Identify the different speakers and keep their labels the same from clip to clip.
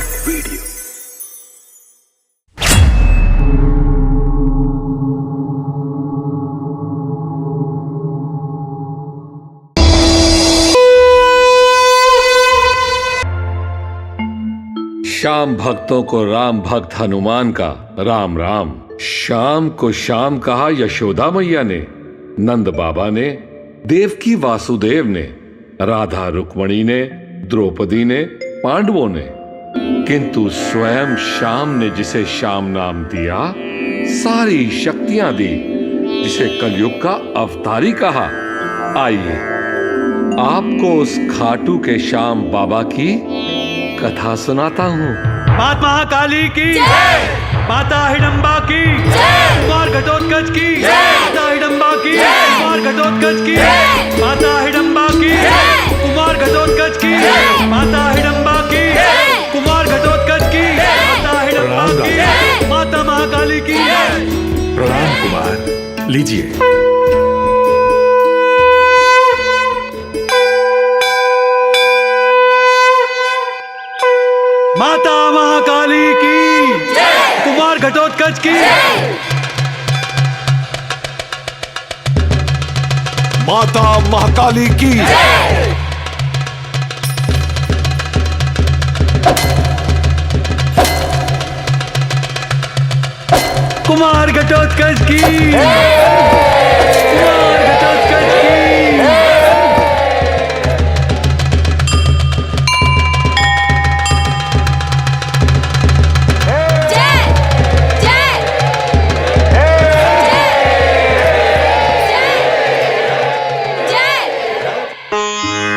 Speaker 1: Live video।
Speaker 2: Shyam भक्तों को राम भक्त हनुमान का राम राम। शाम को शाम कहा यशोदा मैया ने, नंद बाबा ने, देवकी वासुदेव ने, राधा रुक्मणी ने, द्रौपदी ने, पांडवों ने, किंतु स्वयं श्याम ने जिसे श्याम नाम दिया, सारी शक्तियां दी, जिसे कलयुग का अवतारी कहा। आइए आपको उस खाटू के श्याम बाबा की कथा सुनाता हूँ।
Speaker 3: माता महाकाली की, माता हिडम्बा की, कुमार घटोत्कच की, माता हिडम्बा की, कुमार घटोत्कच की, माता हिडम्बा की, कुमार घटोत्कच की, माता हिडम्बा की, कुमार घटोत्कच की, माता हिडम्बा की, माता महाकाली की।
Speaker 1: प्रणाम कुमार, लीजिए।
Speaker 3: माता महाकाली की, कुमार घटोत्कच की,
Speaker 1: माता महाकाली की,
Speaker 3: कुमार घटोत्कच की, कुमार घटोत्कच की।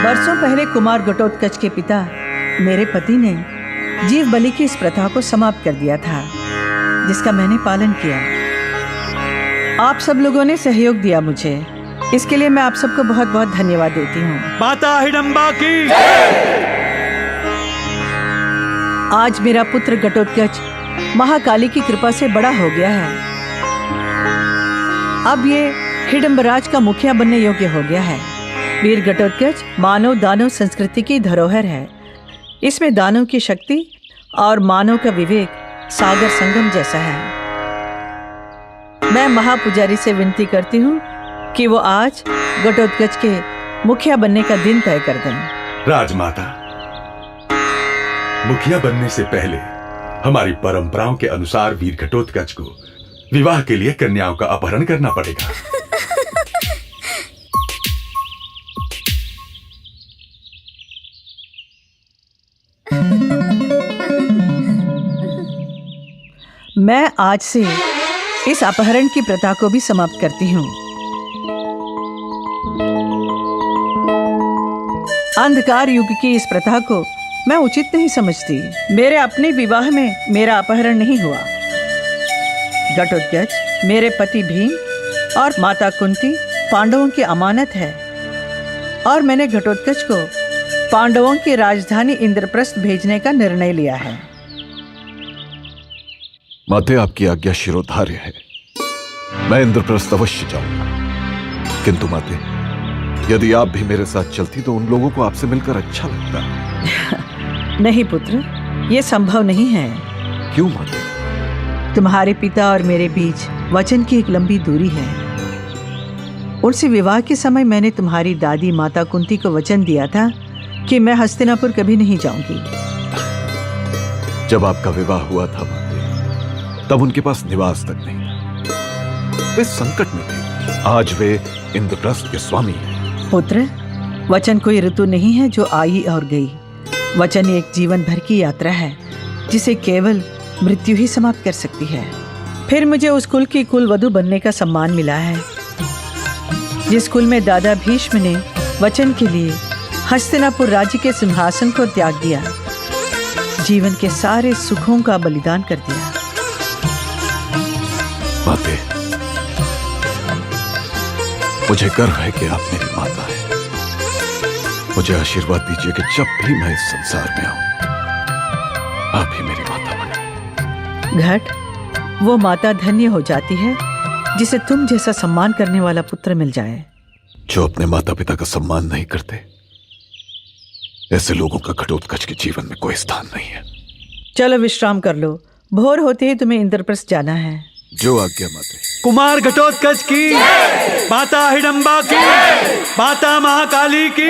Speaker 4: वर्षों पहले कुमार घटोत्कच के पिता मेरे पति ने जीव बलि की इस प्रथा को समाप्त कर दिया था, जिसका मैंने पालन किया। आप सब लोगों ने सहयोग दिया मुझे, इसके लिए मैं आप सबको बहुत बहुत धन्यवाद देती हूँ।
Speaker 3: माता हिडम्बा की।
Speaker 4: आज मेरा पुत्र घटोत्कच महाकाली की कृपा से बड़ा हो गया है। अब ये हिडम्बराज का मुखिया बनने योग्य हो गया है। वीर घटोत्कच मानव दानव संस्कृति की धरोहर है। इसमें दानव की शक्ति और मानव का विवेक सागर संगम जैसा है। मैं महापुजारी से विनती करती हूँ कि वो आज घटोत्कच के मुखिया बनने का दिन तय कर दें।
Speaker 1: राजमाता, मुखिया बनने से पहले हमारी परंपराओं के अनुसार वीर घटोत्कच को विवाह के लिए कन्याओं का अपहरण करना पड़ेगा।
Speaker 4: मैं आज से इस अपहरण की प्रथा को भी समाप्त करती हूँ। अंधकार युग की इस प्रथा को मैं उचित नहीं समझती। मेरे अपने विवाह में मेरा अपहरण नहीं हुआ। घटोत्कच मेरे पति भीम और माता कुंती पांडवों की अमानत है, और मैंने घटोत्कच को पांडवों की राजधानी इंद्रप्रस्थ भेजने का निर्णय लिया है।
Speaker 5: माते, आपकी आज्ञा शिरोधार्य है। मैं इंद्रप्रस्थ अवश्य जाऊंगा। किंतु माते, यदि आप भी मेरे साथ चलती तो उन लोगों को आपसे मिलकर अच्छा लगता।
Speaker 4: नहीं पुत्र, ये संभव नहीं है।
Speaker 5: क्यों माते?
Speaker 4: तुम्हारे पिता और मेरे बीच वचन की एक लंबी दूरी है। उनसे विवाह के समय मैंने तुम्हारी दादी माता कुंती को वचन दिया था कि मैं हस्तिनापुर कभी नहीं जाऊंगी।
Speaker 5: जब आपका विवाह हुआ था माते, तब उनके पास निवास तक नहीं था। वे संकट में थे। आज वे इंद्रप्रस्थ के स्वामी हैं।
Speaker 4: पुत्र, वचन कोई ऋतु नहीं है जो आई और गई। वचन एक जीवन भर की यात्रा है, जिसे केवल मृत्यु ही समाप्त कर सकती है। फिर मुझे उस कुल की कुलवधू बनने का सम्मान मिला है, जिस कुल में दादा भीष्म ने वचन के लिए हस्तिनापुर राज्य के सिंहासन को त्याग दिया, जीवन के सारे सुखों का बलिदान कर दिया।
Speaker 5: माते, मुझे गर्व है कि आप मेरी माता हैं। मुझे आशीर्वाद दीजिए कि जब भी मैं इस संसार में आऊं, आप ही मेरी माता बने।
Speaker 4: घट, वो माता धन्य हो जाती है जिसे तुम जैसा सम्मान करने वाला पुत्र मिल जाए।
Speaker 5: जो अपने माता पिता का सम्मान नहीं करते, ऐसे लोगों का घटोत्कच के जीवन में कोई स्थान नहीं है।
Speaker 4: चलो विश्राम कर लो, भोर होते ही तुम्हें इंद्रप्रस्थ जाना है।
Speaker 5: जो आज्ञा माते।
Speaker 3: कुमार घटोत्कच की, माता हिडंबा की, माता महाकाली की।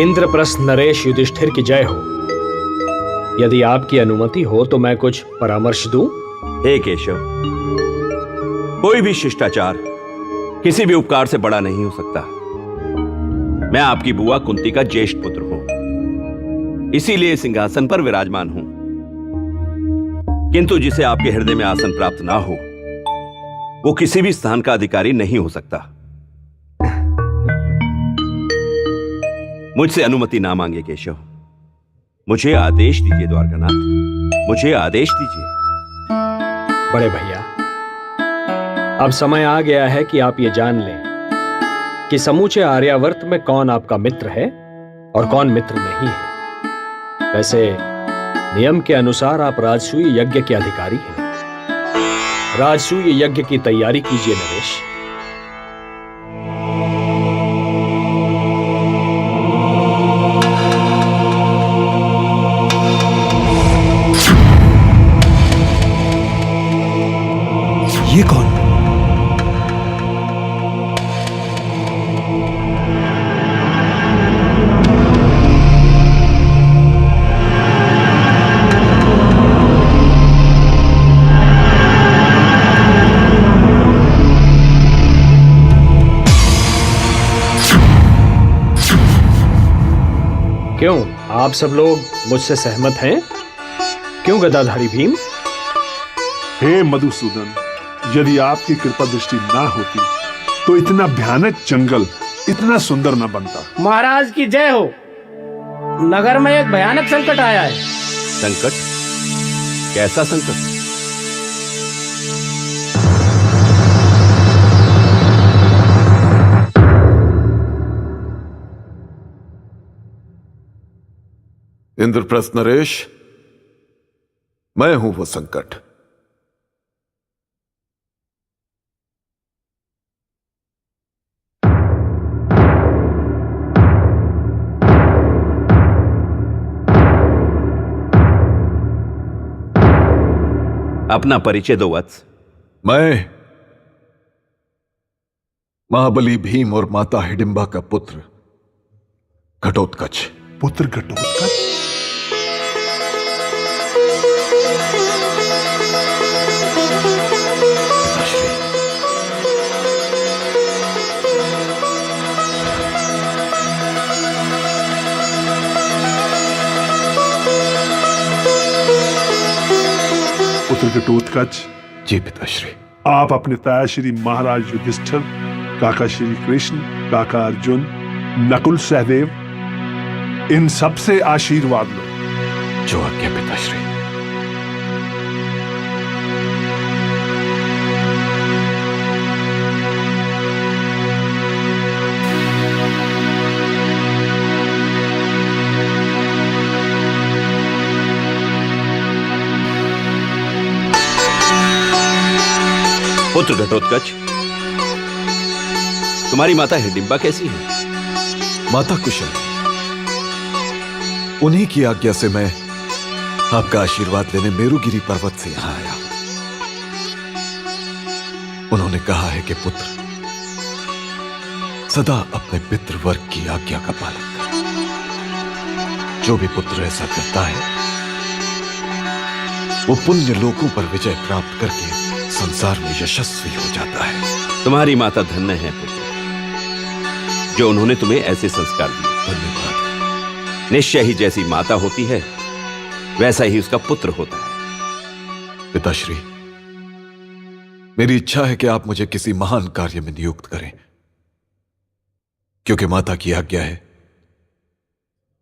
Speaker 6: इंद्रप्रस्थ नरेश युधिष्ठिर की जय हो। यदि आपकी अनुमति हो तो मैं कुछ परामर्श दूं।
Speaker 7: हे केशव, कोई भी शिष्टाचार किसी भी उपकार से बड़ा नहीं हो सकता। मैं आपकी बुआ कुंती का ज्येष्ठ पुत्र हूं, इसीलिए सिंहासन पर विराजमान हूं। किंतु जिसे आपके हृदय में आसन प्राप्त ना हो, वो किसी भी स्थान का अधिकारी नहीं हो सकता। मुझसे अनुमति ना मांगे केशव, मुझे आदेश दीजिए द्वारकानाथ, मुझे आदेश दीजिए।
Speaker 6: बड़े भैया, अब समय आ गया है कि आप ये जान लें कि समूचे आर्यावर्त में कौन आपका मित्र है और कौन मित्र नहीं है। वैसे नियम के अनुसार आप राजसूय यज्ञ के अधिकारी हैं। राजसूय यज्ञ की तैयारी कीजिए नरेश।
Speaker 3: ये कौन?
Speaker 6: क्यों, आप सब लोग मुझसे सहमत हैं? क्यों गदाधारी भीम?
Speaker 8: हे मधुसूदन, यदि आपकी कृपा दृष्टि ना होती तो इतना भयानक जंगल इतना सुंदर ना बनता।
Speaker 9: महाराज की जय हो। नगर में एक भयानक संकट आया है।
Speaker 7: संकट? कैसा संकट?
Speaker 5: इंद्रप्रस्थ नरेश, मैं हूं वो संकट।
Speaker 7: अपना परिचय दो वत्स।
Speaker 5: मैं महाबली भीम और माता हिडिंबा का पुत्र घटोत्कच।
Speaker 8: पुत्र घटोत्कच? पुत्र घटोत्कच
Speaker 5: जी पिताश्री।
Speaker 8: आप अपने ताया श्री महाराज युधिष्ठिर, काका श्री कृष्ण, काका अर्जुन, नकुल सहदेव, इन सब से आशीर्वाद लो।
Speaker 5: जो आज्ञा पिताश्री।
Speaker 7: पुत्र घटोत्कच, तुम्हारी माता हिडिंबा कैसी है?
Speaker 5: माता कुशल। उन्हीं की आज्ञा से मैं आपका आशीर्वाद लेने मेरुगिरी पर्वत से यहां आया। उन्होंने कहा है कि पुत्र सदा अपने पितृवर्ग की आज्ञा का पालन कर। जो भी पुत्र ऐसा करता है वो पुण्य लोकों पर विजय प्राप्त करके संसार में यशस्वी हो जाता है।
Speaker 7: तुम्हारी माता धन्य है पुत्र, जो उन्होंने तुम्हें ऐसे संस्कार दिए।
Speaker 5: धन्यवाद।
Speaker 7: निश्चय ही जैसी माता होती है वैसा ही उसका पुत्र होता है।
Speaker 5: पिताश्री, मेरी इच्छा है कि आप मुझे किसी महान कार्य में नियुक्त करें, क्योंकि माता की आज्ञा है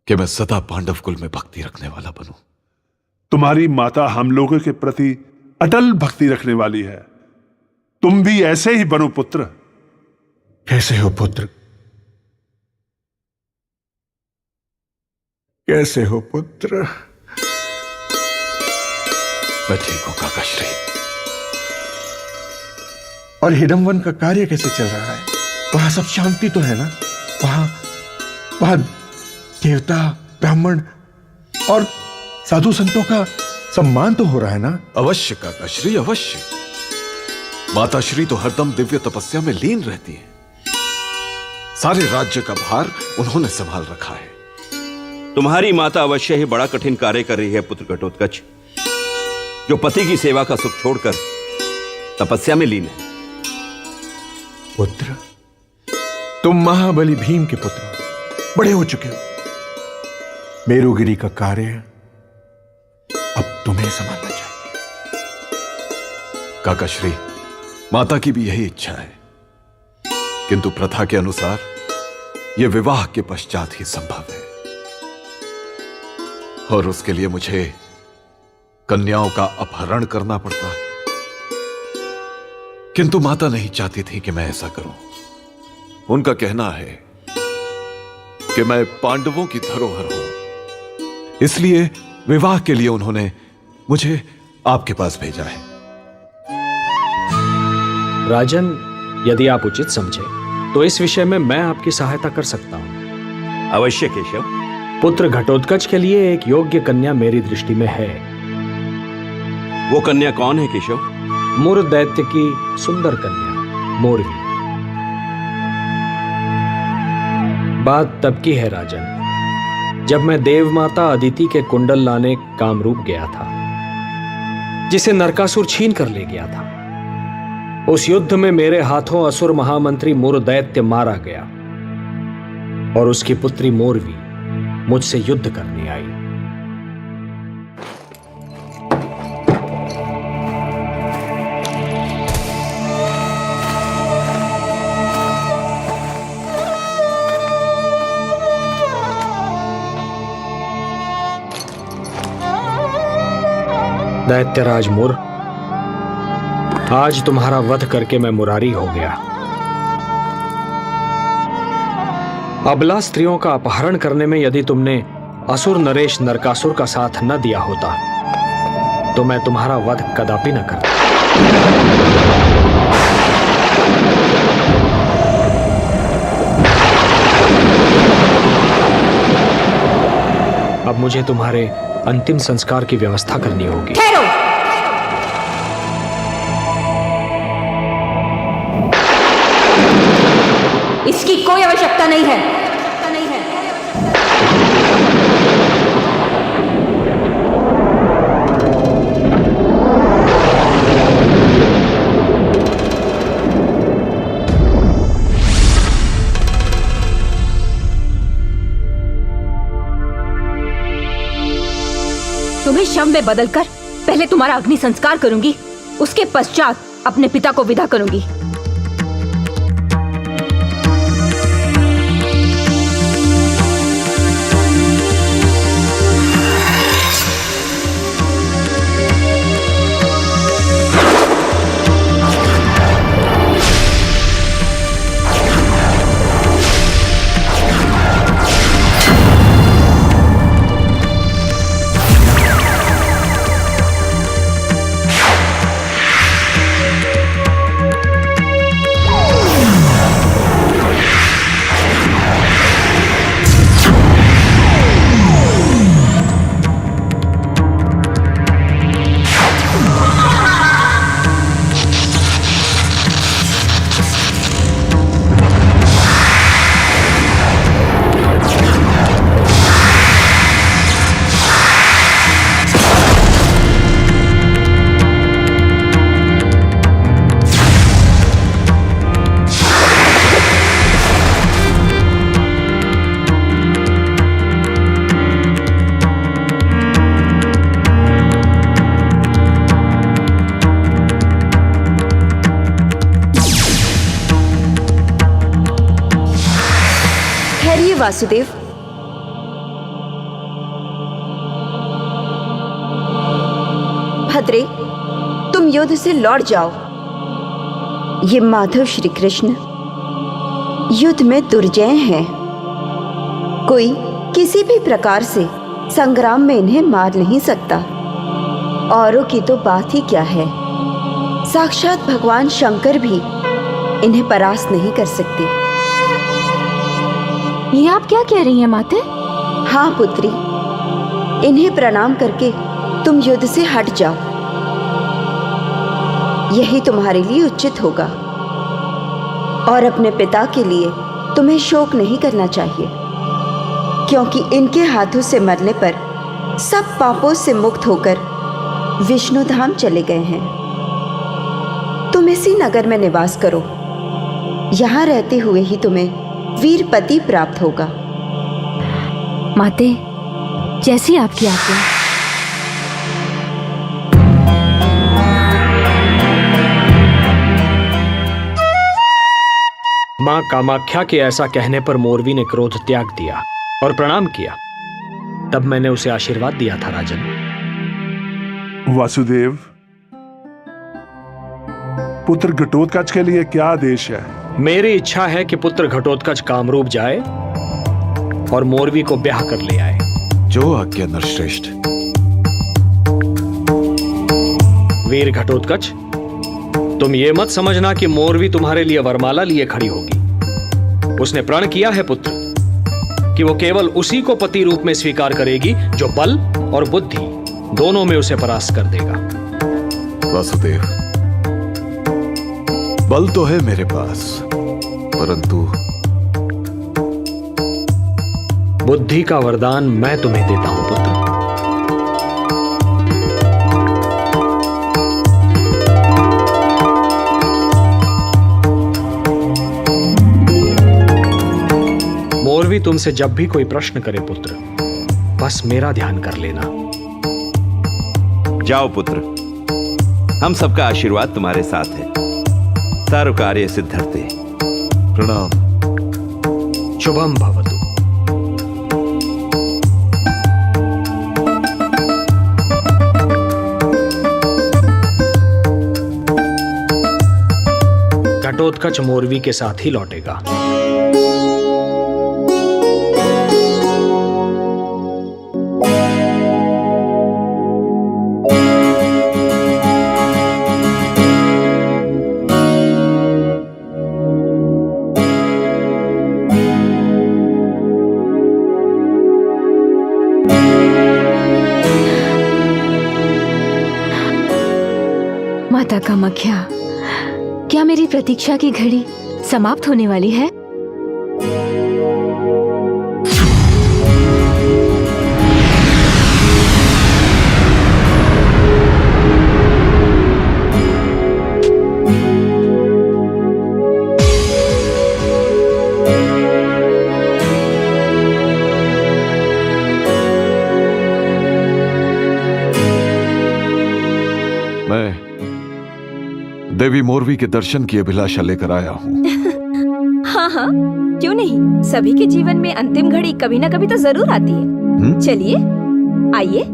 Speaker 5: कि मैं सदा पांडव कुल में भक्ति रखने वाला बनूं।
Speaker 8: तुम्हारी माता हम लोगों के प्रति अटल भक्ति रखने वाली है। तुम भी ऐसे ही बनो पुत्र।
Speaker 3: कैसे हो पुत्र? कैसे हो पुत्र?
Speaker 5: मैं ठीक हूं काकाश्री।
Speaker 10: और हिडम्बन का कार्य कैसे चल रहा है? वहां सब शांति तो है ना? वहां देवता, ब्राह्मण और साधु संतों का सम्मान तो हो रहा है ना?
Speaker 5: अवश्य काकाश्री, अवश्य। माताश्री तो हरदम दिव्य तपस्या में लीन रहती है। सारे राज्य का भार उन्होंने संभाल रखा है।
Speaker 7: तुम्हारी माता अवश्य ही बड़ा कठिन कार्य कर रही है पुत्र घटोत्कच, जो पति की सेवा का सुख छोड़कर तपस्या में लीन है।
Speaker 10: पुत्र, तुम महाबली भीम के पुत्र हो, बड़े हो चुके हो। मेरुगिरी का कार्य अब तुम्हें संभालना चाहिए।
Speaker 5: काकाश्री, माता की भी यही इच्छा है, किंतु प्रथा के अनुसार यह विवाह के पश्चात ही संभव है, और उसके लिए मुझे कन्याओं का अपहरण करना पड़ता। किंतु माता नहीं चाहती थी कि मैं ऐसा करूं। उनका कहना है कि मैं पांडवों की धरोहर हूं, इसलिए विवाह के लिए उन्होंने मुझे आपके पास भेजा है।
Speaker 6: राजन, यदि आप उचित समझे तो इस विषय में मैं आपकी सहायता कर सकता हूं।
Speaker 7: अवश्य केशव।
Speaker 6: पुत्र घटोत्कच के लिए एक योग्य कन्या मेरी दृष्टि में है।
Speaker 7: वो कन्या कौन है केशव?
Speaker 6: मुर दैत्य की सुंदर कन्या मोरवी। बात तब की है राजन, जब मैं देव माता अदिति के कुंडल लाने कामरूप गया था, जिसे नरकासुर छीन कर ले गया था। उस युद्ध में मेरे हाथों असुर महामंत्री मुर दैत्य मारा गया और उसकी पुत्री मोरवी मुझसे युद्ध करने आई। दैत्यराज मुर, आज तुम्हारा वध करके मैं मुरारी हो गया। अबला स्त्रियों का अपहरण करने में यदि तुमने असुर नरेश नरकासुर का साथ न दिया होता तो मैं तुम्हारा वध कदापि न करता। अब मुझे तुम्हारे अंतिम संस्कार की व्यवस्था करनी होगी।
Speaker 11: ठहरो। इसकी कोई आवश्यकता नहीं है। तुम्हें शव में बदलकर पहले तुम्हारा अग्नि संस्कार करूंगी, उसके पश्चात अपने पिता को विदा करूंगी। वासुदेव, भद्रे, तुम युद्ध से लौट जाओ। ये माधव श्री कृष्ण युद्ध में दुर्जय हैं। कोई किसी भी प्रकार से संग्राम में इन्हें मार नहीं सकता। औरों की तो बात ही क्या है, साक्षात भगवान शंकर भी इन्हें परास्त नहीं कर सकते।
Speaker 12: ये आप क्या कह रही हैं माते?
Speaker 11: हाँ पुत्री, इन्हें प्रणाम करके तुम युद्ध से हट जाओ, यही तुम्हारे लिए उचित होगा। और अपने पिता के लिए तुम्हें शोक नहीं करना चाहिए, क्योंकि इनके हाथों से मरने पर सब पापों से मुक्त होकर विष्णु धाम चले गए हैं। तुम इसी नगर में निवास करो, यहाँ रहते हुए ही तुम्हें वीर पति प्राप्त होगा।
Speaker 12: माते, जैसी आपकी आज्ञा।
Speaker 6: मां कामाख्या के ऐसा कहने पर मोरवी ने क्रोध त्याग दिया और प्रणाम किया। तब मैंने उसे आशीर्वाद दिया था राजन।
Speaker 8: वासुदेव, पुत्र घटोत्कच के लिए क्या आदेश है?
Speaker 6: मेरी इच्छा है कि पुत्र घटोत्कच कामरूप जाए और मोरवी को ब्याह कर ले आए।
Speaker 5: जो आज्ञा नरश्रेष्ठ।
Speaker 6: वीर घटोत्कच, तुम ये मत समझना कि मोरवी तुम्हारे लिए वरमाला लिए खड़ी होगी। उसने प्रण किया है पुत्र कि वो केवल उसी को पति रूप में स्वीकार करेगी जो बल और बुद्धि दोनों में उसे परास्त कर देगा।
Speaker 5: वासुदेव, बल तो है मेरे पास, परंतु
Speaker 6: बुद्धि का वरदान मैं तुम्हें देता हूं पुत्र। मोरवी तुमसे जब भी कोई प्रश्न करे पुत्र, बस मेरा ध्यान कर लेना।
Speaker 7: जाओ पुत्र, हम सबका आशीर्वाद तुम्हारे साथ है। सर्व कार्य सिद्धर्ते।
Speaker 5: प्रणाम।
Speaker 6: शुभम भवतु। घटोत्कच मोरवी के साथ ही लौटेगा।
Speaker 12: माता कामाख्या, क्या मेरी प्रतीक्षा की घड़ी समाप्त होने वाली है?
Speaker 5: मैं देवी मोरवी के दर्शन की अभिलाषा लेकर आया हूँ।
Speaker 12: हाँ हाँ, क्यों नहीं। सभी के जीवन में अंतिम घड़ी कभी ना कभी तो जरूर आती है। चलिए, आइए।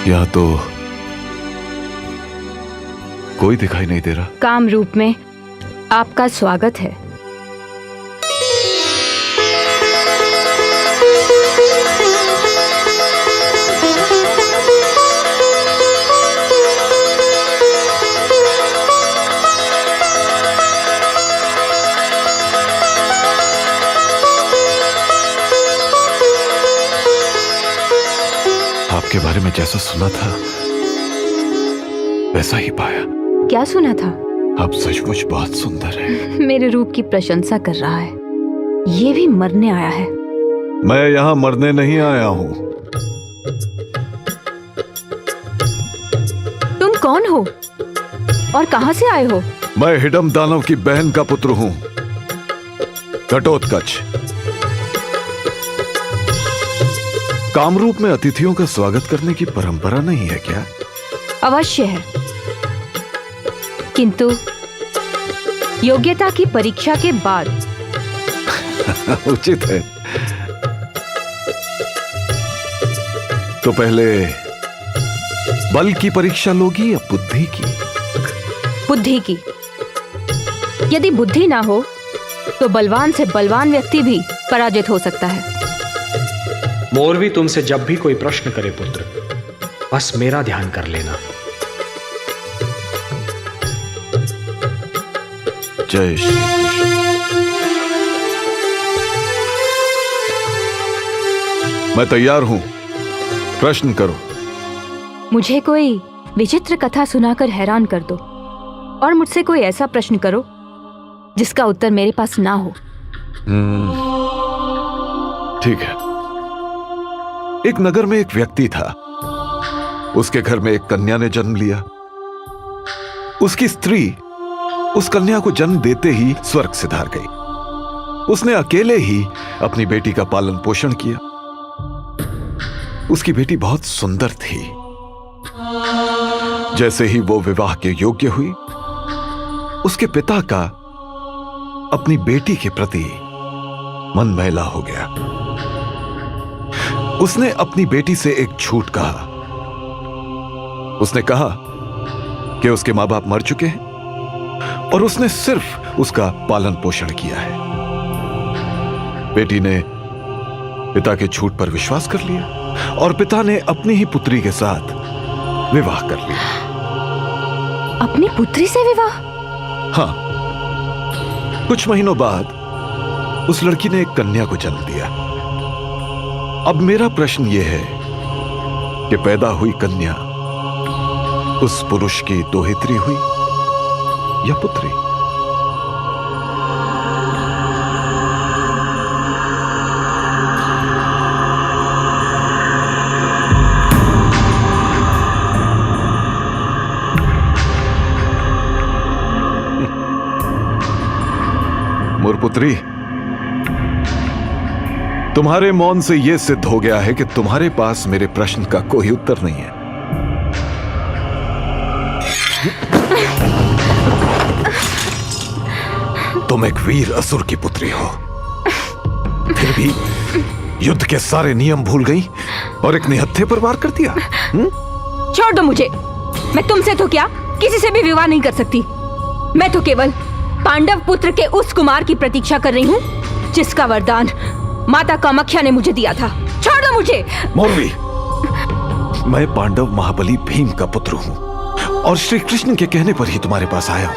Speaker 5: यहाँ तो कोई दिखाई नहीं दे रहा।
Speaker 12: काम रूप में आपका स्वागत है।
Speaker 5: आपके बारे में जैसा सुना था वैसा ही पाया।
Speaker 12: क्या सुना था?
Speaker 5: आप सचमुच बहुत सुंदर हैं।
Speaker 12: मेरे रूप की प्रशंसा कर रहा है। ये भी मरने आया है।
Speaker 5: मैं यहाँ मरने नहीं आया हूँ।
Speaker 12: तुम कौन हो और कहां से आए हो?
Speaker 5: मैं हिडम दानव की बहन का पुत्र हूँ, घटोत्कच। कामरूप में अतिथियों का स्वागत करने की परंपरा नहीं है क्या?
Speaker 12: अवश्य है, किंतु योग्यता की परीक्षा के बाद।
Speaker 5: उचित है। तो पहले बल की परीक्षा लोगी या बुद्धि की?
Speaker 12: बुद्धि की। यदि बुद्धि ना हो तो बलवान से बलवान व्यक्ति भी पराजित हो सकता है।
Speaker 6: मोरवी तुमसे जब भी कोई प्रश्न करे पुत्र, बस मेरा ध्यान कर लेना।
Speaker 5: जय श्री कृष्ण। मैं तैयार हूं, प्रश्न करो।
Speaker 12: मुझे कोई विचित्र कथा सुनाकर हैरान कर दो और मुझसे कोई ऐसा प्रश्न करो जिसका उत्तर मेरे पास ना हो।
Speaker 5: ठीक है। एक नगर में एक व्यक्ति था। उसके घर में एक कन्या ने जन्म लिया। उसकी स्त्री उस कन्या को जन्म देते ही स्वर्ग सिधार गई। उसने अकेले ही अपनी बेटी का पालन पोषण किया। उसकी बेटी बहुत सुंदर थी। जैसे ही वो विवाह के योग्य हुई, उसके पिता का अपनी बेटी के प्रति मन मैला हो गया। उसने अपनी बेटी से एक झूठ कहा। उसने कहा कि उसके मां बाप मर चुके हैं और उसने सिर्फ उसका पालन पोषण किया है। बेटी ने पिता के झूठ पर विश्वास कर लिया और पिता ने अपनी ही पुत्री के साथ विवाह कर लिया।
Speaker 12: अपनी पुत्री से विवाह?
Speaker 5: हाँ। कुछ महीनों बाद उस लड़की ने एक कन्या को जन्म दिया। अब मेरा प्रश्न यह है कि पैदा हुई कन्या उस पुरुष की दोहित्री हुई या पुत्री? मुरपुत्री, तुम्हारे मौन से यह सिद्ध हो गया है कि तुम्हारे पास मेरे प्रश्न का कोई उत्तर नहीं है। तुम एक वीर असुर की पुत्री हो, फिर भी युद्ध के सारे नियम भूल गई और एक निहत्थे पर वार कर दिया।
Speaker 12: छोड़ दो मुझे। मैं तुमसे तो क्या किसी से भी विवाह नहीं कर सकती। मैं तो केवल पांडव पुत्र के उस कुमार की प्रतीक्षा कर रही हूँ जिसका वरदान माता कामाख्या ने मुझे दिया था। छोड़ दो मुझे।
Speaker 5: मोरवी, मैं पांडव महाबली भीम का पुत्र हूँ और श्री कृष्ण के कहने पर ही तुम्हारे पास आया हूं।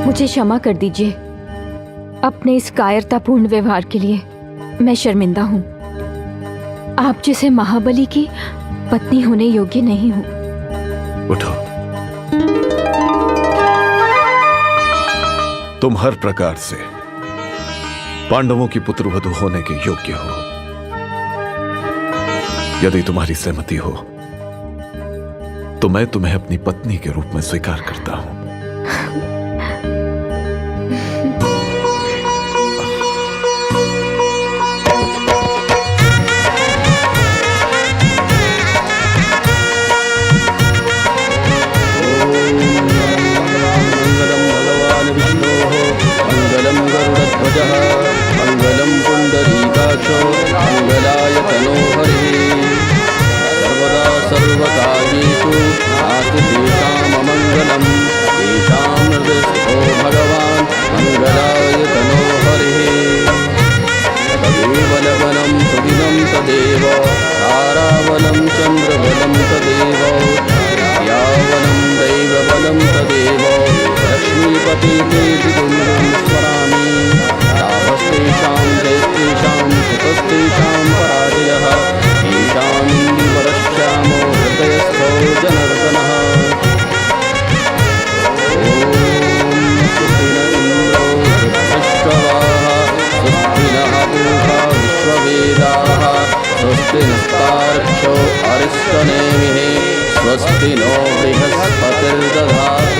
Speaker 12: मुझे क्षमा कर दीजिए। अपने इस कायरतापूर्ण व्यवहार के लिए मैं शर्मिंदा हूँ। आप जैसे महाबली की पत्नी होने योग्य नहीं हूँ।
Speaker 5: उठो। तुम हर प्रकार से पांडवों की पुत्रवधू होने के योग्य हो। यदि तुम्हारी सहमति हो तो मैं तुम्हें अपनी पत्नी के रूप में स्वीकार करता हूं।
Speaker 13: मंगलम पुंडरीकाक्षो मंगलाय तनोहरिः सर्वदा सर्वकार्येषु नास्ति तेषाम् अमङ्गलम् तेषां हृदयस्थो भगवान् मंगलाय तनोहरिः तदेव लवनं सुदिनं तदेव ताराबलं चन्द्रबलं तदेव यावनं दैवबलं तदेव लक्ष्मीपतिमेति गुणं स्मरामि तापस्तेषां जयस्तेषां सुतस्तेषां पराजयः ईशानीवरश्यामो हृदयस्थो जनार्दनः ॐ सुखिन इन्द्रो वृद्धश्रवाः स्वस्ति नः पूषा विश्ववेदाः स्वस्ति नस्तार्क्ष्यो अरिष्टनेमिः स्वस्ति नो बृहस्पतिर्दधातु।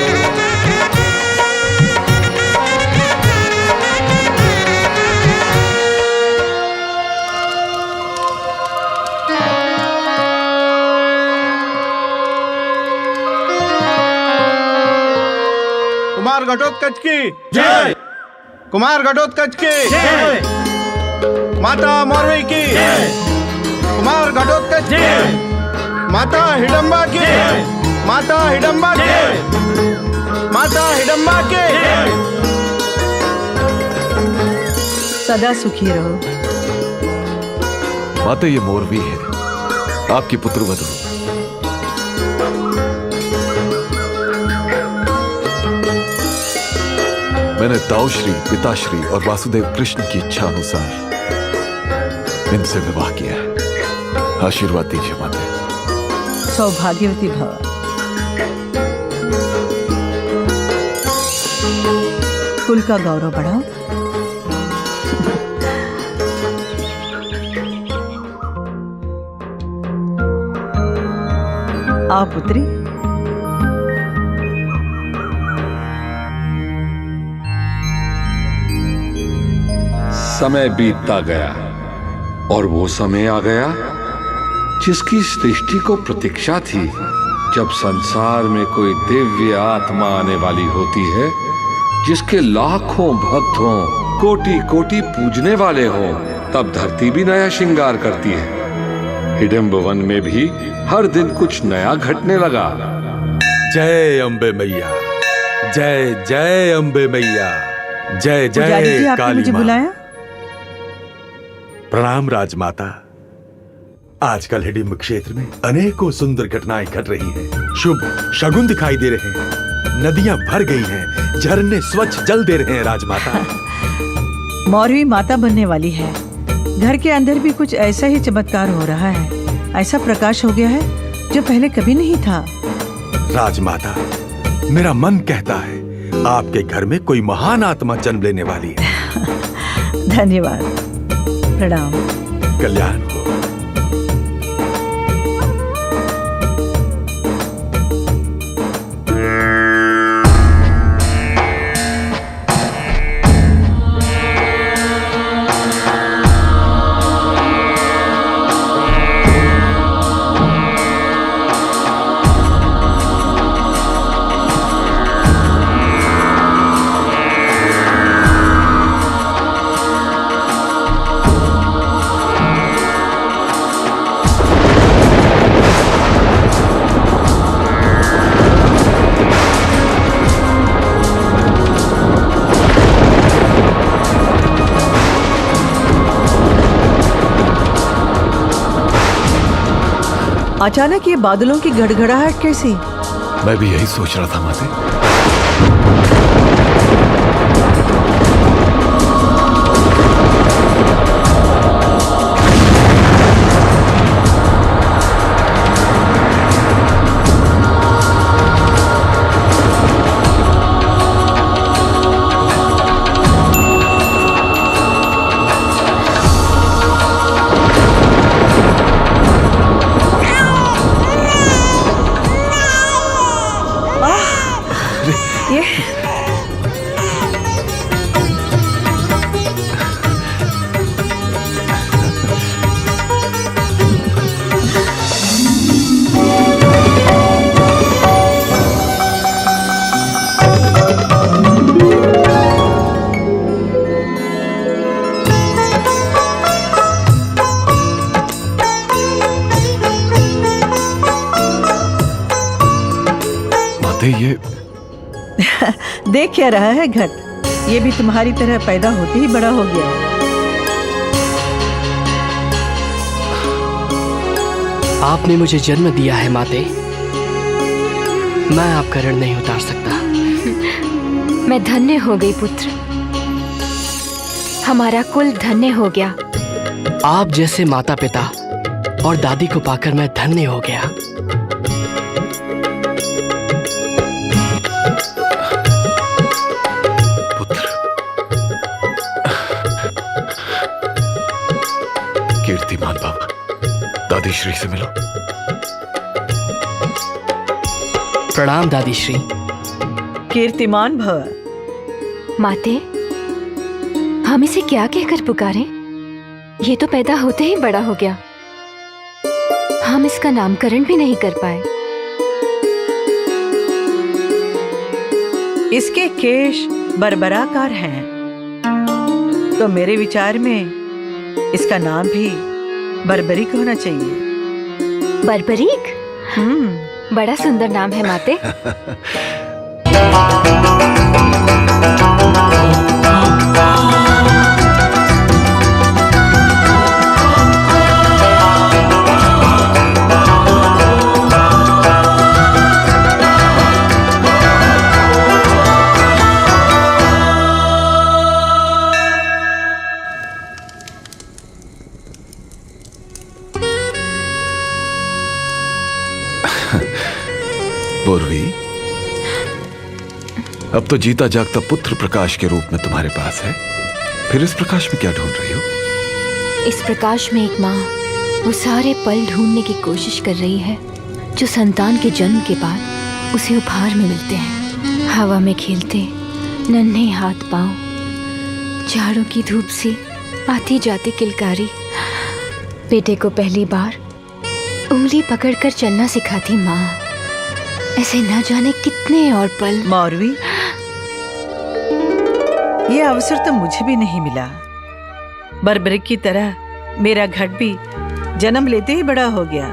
Speaker 9: कुमार घटोत्कच की जय। कुमार घटोत्कच की जय। माता मौर्वी की जय। कुमार घटोत्कच की माता हिडम्बा की माता हिडम्बा की माता हिडम्बा की
Speaker 4: सदा सुखी रहो।
Speaker 5: माता ये मोरवी है, आपकी पुत्रवधू। मैंने ताऊश्री, पिताश्री और वासुदेव कृष्ण की इच्छा अनुसार इनसे विवाह किया है। आशीर्वाद दीजिए माता।
Speaker 4: सौभाग्यवती भव। कुल का गौरव बढ़ाओ। आओ पुत्री।
Speaker 2: समय बीतता गया और वो समय आ गया जिसकी सृष्टि को प्रतीक्षा थी, जब संसार में कोई दिव्य आत्मा आने वाली होती है, जिसके लाखों भक्त हों, कोटि कोटि पूजने वाले हों, तब धरती भी नया श्रृंगार करती है। हिडम्ब वन में भी हर दिन कुछ नया घटने लगा।
Speaker 1: जय अम्बे मैया, जय जय अम्बे मैया, जय
Speaker 4: पुजारी जी,
Speaker 1: जय
Speaker 4: आपने
Speaker 1: काली
Speaker 4: मुझे
Speaker 1: माँ।
Speaker 4: बुलाया?
Speaker 1: प्रणाम राजमाता। आजकल हिडिंब क्षेत्र में अनेकों सुंदर घटनाएं घट रही हैं। शुभ शगुन दिखाई दे रहे हैं। नदियां भर गई हैं, झरने स्वच्छ जल दे रहे हैं राजमाता।
Speaker 4: मौरवी माता बनने वाली है। घर के अंदर भी कुछ ऐसा ही चमत्कार हो रहा है। ऐसा प्रकाश हो गया है जो पहले कभी नहीं था।
Speaker 1: राजमाता, मेरा मन कहता है आपके घर में कोई महान आत्मा जन्म लेने वाली है।
Speaker 4: धन्यवाद। प्रणाम।
Speaker 1: कल्याण हो।
Speaker 4: अचानक ये बादलों की गड़गड़ाहट कैसी?
Speaker 5: मैं भी यही सोच रहा था माते। ये
Speaker 4: देख क्या रहा है घट? ये भी तुम्हारी तरह पैदा होते ही बड़ा हो गया।
Speaker 14: आपने मुझे जन्म दिया है माते। मैं आपका ऋण नहीं उतार सकता।
Speaker 12: मैं धन्य हो गई पुत्र। हमारा कुल धन्य हो गया।
Speaker 14: आप जैसे माता पिता और दादी को पाकर मैं धन्य हो गया।
Speaker 5: कीर्तिमान बाबा, दादी श्री से मिलो।
Speaker 14: प्रणाम दादी श्री।
Speaker 4: कीर्तिमान भव।
Speaker 12: माते, हम इसे क्या कहकर पुकारें? ये तो पैदा होते ही बड़ा हो गया। हम इसका नामकरण भी नहीं कर पाए।
Speaker 4: इसके केश बरबराकार हैं, तो मेरे विचार में इसका नाम भी बर्बरीक होना चाहिए।
Speaker 12: बर्बरीक? बड़ा सुंदर नाम है माते।
Speaker 5: पूर्वी, अब तो जीता जागता पुत्र प्रकाश के रूप में तुम्हारे पास है, फिर इस प्रकाश में क्या ढूंढ रही हो?
Speaker 12: इस प्रकाश में एक माँ वो सारे पल ढूंढने की कोशिश कर रही है जो संतान के जन्म के बाद उसे उपहार में मिलते हैं। हवा में खेलते नन्हे हाथ पांव, झाड़ों की धूप से आती जाती किलकारी, बेटे को पहली बार उंगली पकड़कर चलना सिखाती माँ। ऐसे न जाने कितने और पल।
Speaker 4: मौरवी, ये अवसर तो मुझे भी नहीं मिला। बर्बरिक की तरह मेरा घट भी जन्म लेते ही बड़ा हो गया।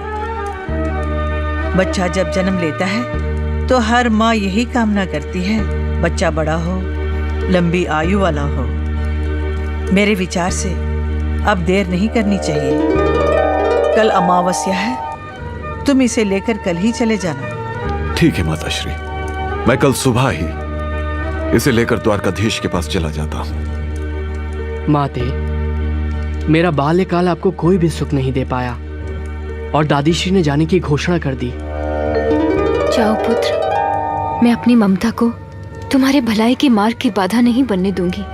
Speaker 4: बच्चा जब जन्म लेता है तो हर माँ यही कामना करती है, बच्चा बड़ा हो, लंबी आयु वाला हो। मेरे विचार से अब देर नहीं करनी चाहिए। कल अमावस्या है, तुम इसे लेकर कल ही चले जाना।
Speaker 5: ठीक है माताश्री, मैं कल सुबह ही इसे लेकर द्वारकाधीश के पास चला जाता हूँ।
Speaker 14: माते, मेरा बाल्यकाल आपको कोई भी सुख नहीं दे पाया और दादीश्री ने जाने की घोषणा कर दी।
Speaker 12: जाओ पुत्र, मैं अपनी ममता को तुम्हारे भलाई के मार्ग की बाधा नहीं बनने दूंगी।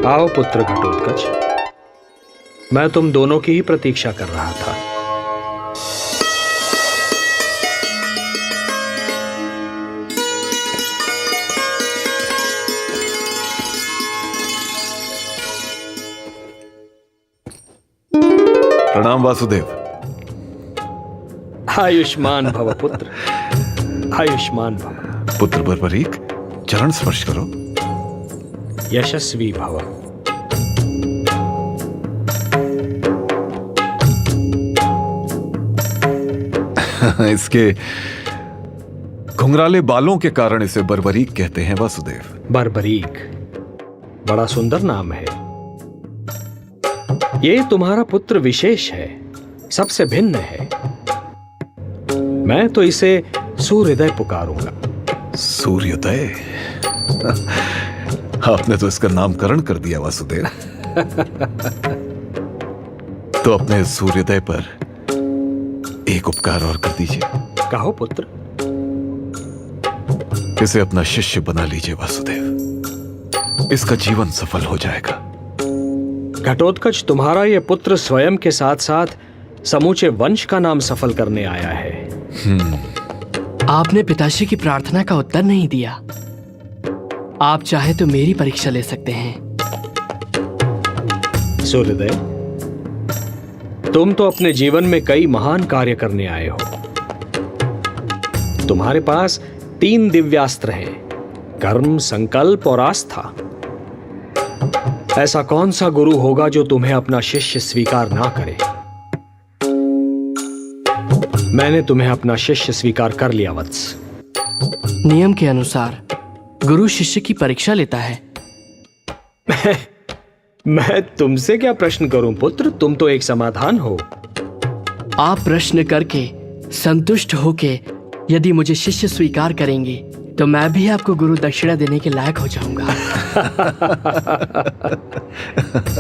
Speaker 6: आओ पुत्र घटोत्कच, मैं तुम दोनों की ही प्रतीक्षा कर रहा था।
Speaker 5: प्रणाम वासुदेव।
Speaker 6: आयुष्मान भव पुत्र, आयुष्मान भव।
Speaker 5: पुत्र बर्बरीक, चरण स्पर्श करो।
Speaker 6: यशस्वी भव।
Speaker 5: इसके घुंघराले बालों के कारण इसे बर्बरीक कहते हैं वासुदेव।
Speaker 6: बर्बरीक बड़ा सुंदर नाम है। ये तुम्हारा पुत्र विशेष है, सबसे भिन्न है। मैं तो इसे सूर्योदय पुकारूंगा।
Speaker 5: सूर्योदय? आपने तो इसका नामकरण कर दिया वासुदेव। तो अपने सूर्योदय पर एक उपकार और कर दीजिए।
Speaker 6: कहो पुत्र।
Speaker 5: इसे अपना शिष्य बना लीजिए वासुदेव, इसका जीवन सफल हो जाएगा।
Speaker 6: घटोत्कच, तुम्हारा यह पुत्र स्वयं के साथ साथ समूचे वंश का नाम सफल करने आया है।
Speaker 14: आपने पिताश्री की प्रार्थना का उत्तर नहीं दिया। आप चाहे तो मेरी परीक्षा ले सकते हैं।
Speaker 6: सूर्योदय, तुम तो अपने जीवन में कई महान कार्य करने आए हो। तुम्हारे पास 3 दिव्यास्त्र हैं, कर्म, संकल्प और आस्था। ऐसा कौन सा गुरु होगा जो तुम्हें अपना शिष्य स्वीकार ना करे? मैंने तुम्हें अपना शिष्य स्वीकार कर लिया वत्स।
Speaker 14: नियम के अनुसार गुरु शिष्य की परीक्षा लेता है।
Speaker 6: मैं तुमसे क्या प्रश्न करूं पुत्र, तुम तो एक समाधान हो।
Speaker 14: आप प्रश्न करके संतुष्ट होके यदि मुझे शिष्य स्वीकार करेंगे तो मैं भी आपको गुरु दक्षिणा देने के लायक हो जाऊंगा।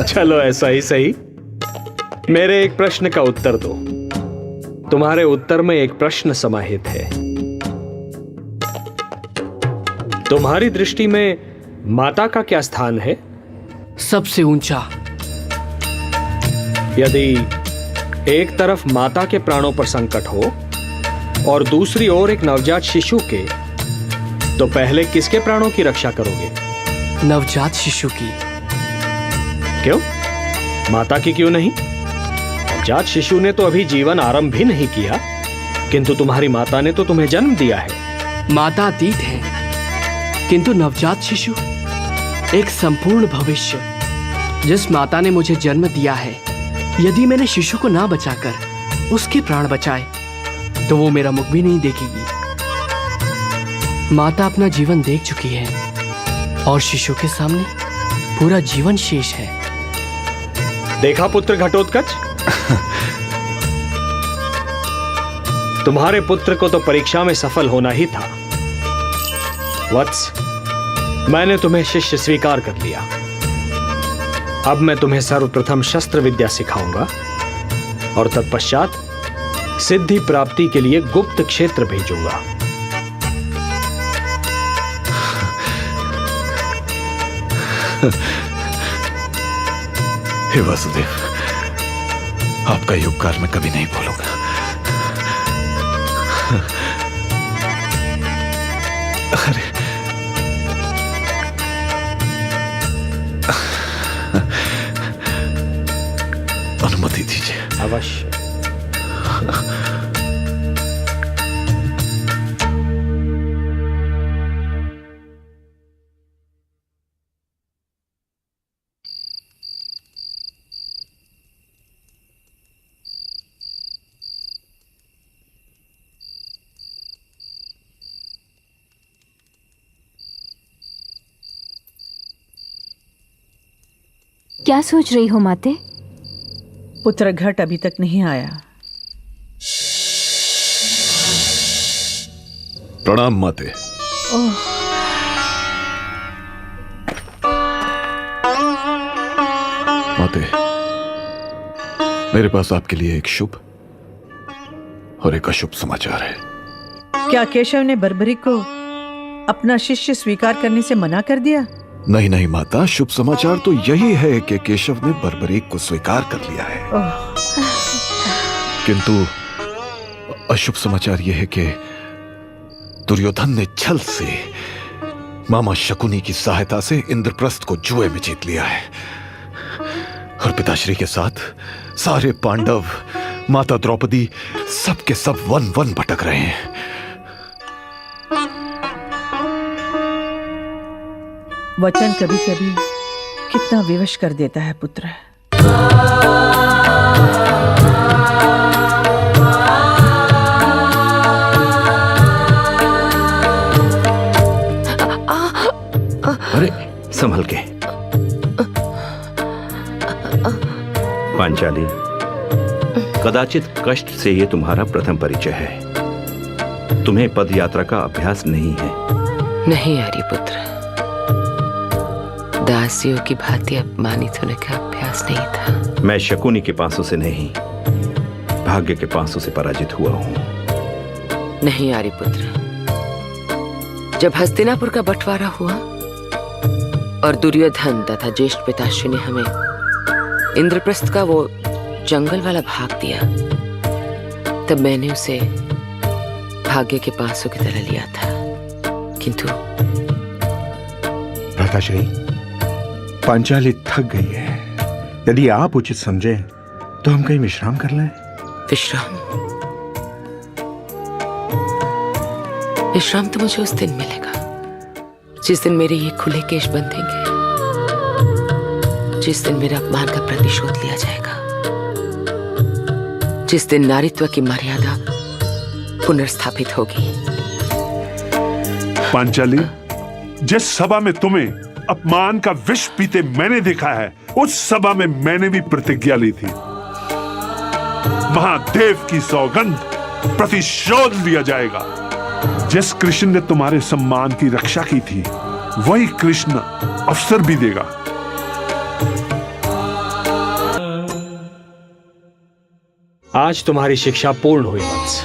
Speaker 6: चलो ऐसा ही सही, मेरे एक प्रश्न का उत्तर दो। तुम्हारे उत्तर में एक प्रश्न समाहित है। तुम्हारी दृष्टि में माता का क्या स्थान है?
Speaker 14: सबसे ऊंचा।
Speaker 6: यदि एक तरफ माता के प्राणों पर संकट हो और दूसरी ओर एक नवजात शिशु के, तो पहले किसके प्राणों की रक्षा करोगे?
Speaker 14: नवजात शिशु की।
Speaker 6: क्यों? माता की क्यों नहीं? नवजात शिशु ने तो अभी जीवन आरंभ भी नहीं किया, किंतु तुम्हारी माता ने तो तुम्हें जन्म दिया है।
Speaker 14: माता अतीत है, किंतु नवजात शिशु एक संपूर्ण भविष्य। जिस माता ने मुझे जन्म दिया है, यदि मैंने शिशु को ना बचाकर उसके प्राण बचाए तो वो मेरा मुख भी नहीं देखेगी। माता अपना जीवन देख चुकी है और शिशु के सामने पूरा जीवन शेष है।
Speaker 6: देखा पुत्र घटोत्कच, तुम्हारे पुत्र को तो परीक्षा में सफल होना ही था। वत्स, मैंने तुम्हें शिष्य स्वीकार कर लिया। अब मैं तुम्हें सर्वप्रथम शस्त्र विद्या सिखाऊंगा और तत्पश्चात सिद्धि प्राप्ति के लिए गुप्त क्षेत्र भेजूंगा।
Speaker 5: हे वासुदेव, आपका ये उपकार मैं कभी नहीं भूलूंगा। अरे अनुमति दीजिए।
Speaker 6: अवश्य।
Speaker 12: क्या सोच रही हो माते?
Speaker 4: पुत्र घट अभी तक नहीं आया।
Speaker 5: प्रणाम माते। माते, मेरे पास आपके लिए एक शुभ और एक अशुभ समाचार है।
Speaker 4: क्या केशव ने बर्बरी को अपना शिष्य स्वीकार करने से मना कर दिया?
Speaker 5: नहीं नहीं माता, शुभ समाचार तो यही है कि केशव ने बर्बरीक को स्वीकार कर लिया है। किंतु अशुभ समाचार यह है कि दुर्योधन ने छल से मामा शकुनी की सहायता से इंद्रप्रस्थ को जुए में जीत लिया है और पिताश्री के साथ सारे पांडव, माता द्रौपदी, सब के सब वन वन भटक रहे हैं।
Speaker 4: वचन कभी कभी कितना विवश कर देता है पुत्र।
Speaker 7: अरे संभल के। पांचाली, कदाचित कष्ट से ये तुम्हारा प्रथम परिचय है। तुम्हें पद यात्रा का अभ्यास नहीं है।
Speaker 15: नहीं आर्यपुत्र, दासियों की भांति अपमानित होने का अभ्यास नहीं था।
Speaker 7: मैं शकुनी के पांसों से नहीं, भाग्य के पांसों से पराजित हुआ हूं।
Speaker 15: नहीं आर्यपुत्र, जब हस्तिनापुर का बंटवारा हुआ और दुर्योधन तथा ज्येष्ठ पिताश्री ने हमें इंद्रप्रस्थ का वो जंगल वाला भाग दिया, तब मैंने उसे भाग्य के पांसों की तरह लिया था। किंतु
Speaker 10: भ्राताश्री, पांचाली थक गई है। यदि आप उचित समझें तो हम कहीं विश्राम कर लें।
Speaker 15: विश्राम? विश्राम तो मुझे उस दिन मिलेगा जिस दिन मेरे ये खुले केश बंधेंगे, जिस दिन मेरे अपमान का प्रतिशोध लिया जाएगा, जिस दिन नारीत्व की मर्यादा पुनर्स्थापित होगी।
Speaker 8: पांचाली, जिस सभा में तुम्हें अपमान का विष पीते मैंने देखा है, उस सभा में मैंने भी प्रतिज्ञा ली थी, महादेव की सौगंध, प्रतिशोध लिया जाएगा। जिस कृष्ण ने तुम्हारे सम्मान की रक्षा की थी, वही कृष्ण अवसर भी देगा।
Speaker 6: आज तुम्हारी शिक्षा पूर्ण हुई वत्स।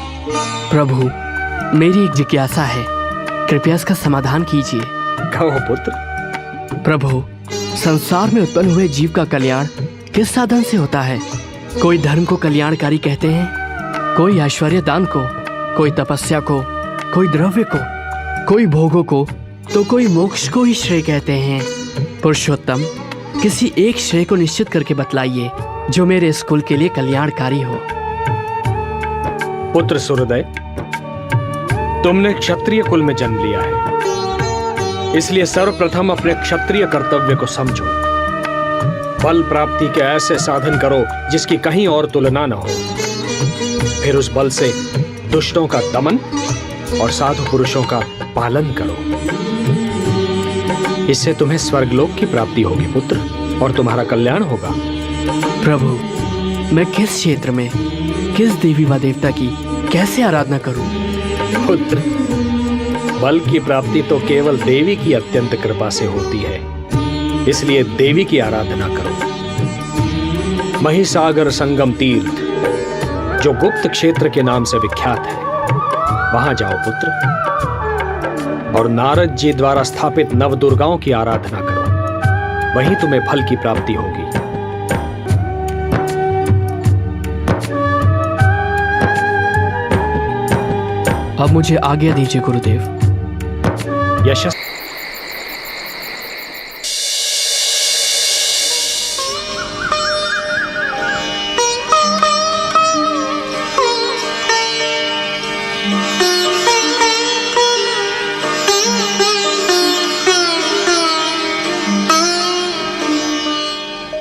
Speaker 14: प्रभु, मेरी एक जिज्ञासा है, कृपया इसका समाधान कीजिए।
Speaker 6: कहो पुत्र।
Speaker 14: प्रभु, संसार में उत्पन्न हुए जीव का कल्याण किस साधन से होता है? कोई धर्म को कल्याणकारी कहते हैं, कोई ऐश्वर्य दान को, कोई तपस्या को, कोई द्रव्य को, कोई भोगों को, तो कोई मोक्ष को ही श्रेय कहते हैं। पुरुषोत्तम, किसी एक श्रेय को निश्चित करके बतलाइए जो मेरे इस कुल के लिए कल्याणकारी हो।
Speaker 6: पुत्र सूर्योदय, तुमने क्षत्रिय कुल में जन्म लिया है, इसलिए सर्वप्रथम अपने क्षत्रिय कर्तव्य को समझो। बल प्राप्ति के ऐसे साधन करो जिसकी कहीं और तुलना न हो। फिर उस बल से दुष्टों का दमन और साधु पुरुषों का पालन करो। इससे तुम्हें स्वर्गलोक की प्राप्ति होगी पुत्र, और तुम्हारा कल्याण होगा।
Speaker 14: प्रभु, मैं किस क्षेत्र में, किस देवी व देवता की कैसे आराधना करूं?
Speaker 6: पुत्र, बल की प्राप्ति तो केवल देवी की अत्यंत कृपा से होती है, इसलिए देवी की आराधना करो। महिसागर संगम तीर्थ, जो गुप्त क्षेत्र के नाम से विख्यात है, वहां जाओ पुत्र, और नारद जी द्वारा स्थापित नवदुर्गाओं की आराधना करो। वहीं तुम्हें फल की प्राप्ति होगी।
Speaker 14: अब मुझे आज्ञा दीजिए गुरुदेव।
Speaker 6: यशस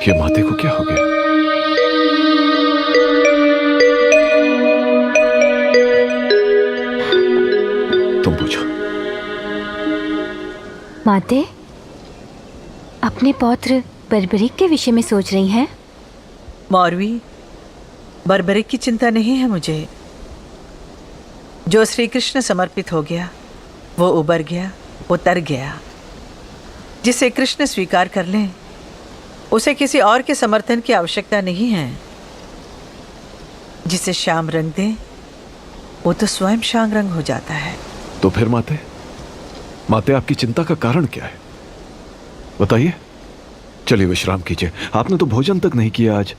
Speaker 5: ये माते को क्या हो गया? तुम पूछो।
Speaker 12: माते, अपने पौत्र बर्बरीक के विषय में सोच रही हैं?
Speaker 4: मौरवी, बर्बरीक की चिंता नहीं है मुझे। जो श्री कृष्ण समर्पित हो गया वो उबर गया, वो तर गया। जिसे कृष्ण स्वीकार कर लें, उसे किसी और के समर्थन की आवश्यकता नहीं है। जिसे श्याम रंग दे, वो तो स्वयं श्याम रंग हो जाता है।
Speaker 5: तो फिर माते आपकी चिंता का कारण क्या है? बताइए। चलिए विश्राम कीजिए, आपने तो भोजन तक नहीं किया आज।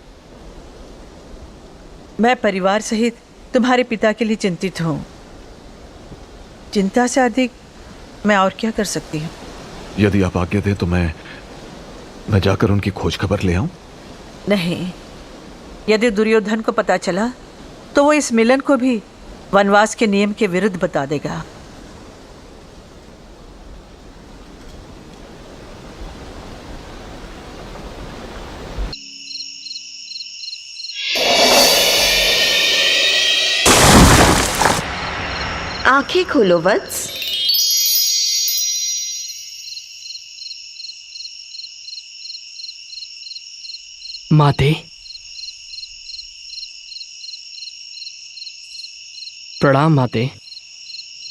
Speaker 4: मैं परिवार सहित तुम्हारे पिता के लिए चिंतित हूँ। चिंता से अधिक मैं और क्या कर सकती हूँ?
Speaker 5: यदि आप आज्ञा दें तो मैं जाकर उनकी खोज खबर ले आऊं?
Speaker 4: नहीं, यदि दुर्योधन को पता चला तो वो इस मिलन को भी वनवास के नियम के विरुद्ध बता देगा।
Speaker 11: आंखें खोलो वत्स।
Speaker 14: माते, प्रणाम माते।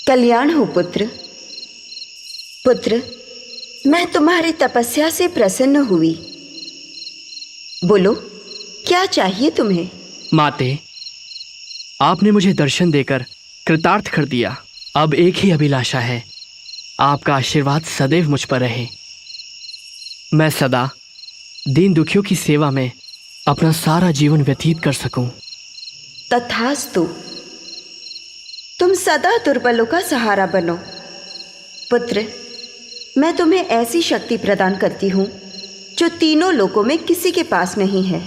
Speaker 11: कल्याण हो पुत्र। पुत्र, मैं तुम्हारी तपस्या से प्रसन्न हुई। बोलो, क्या चाहिए तुम्हें?
Speaker 14: माते, आपने मुझे दर्शन देकर कृतार्थ कर दिया। अब एक ही अभिलाषा है, आपका आशीर्वाद सदैव मुझ पर रहे। मैं सदा दीन दुखियों की सेवा में अपना सारा जीवन व्यतीत कर सकूं।
Speaker 11: तथास्तु। तुम सदा दुर्बलों का सहारा बनो। पुत्र, मैं तुम्हें ऐसी शक्ति प्रदान करती हूं जो तीनों लोकों में किसी के पास नहीं है।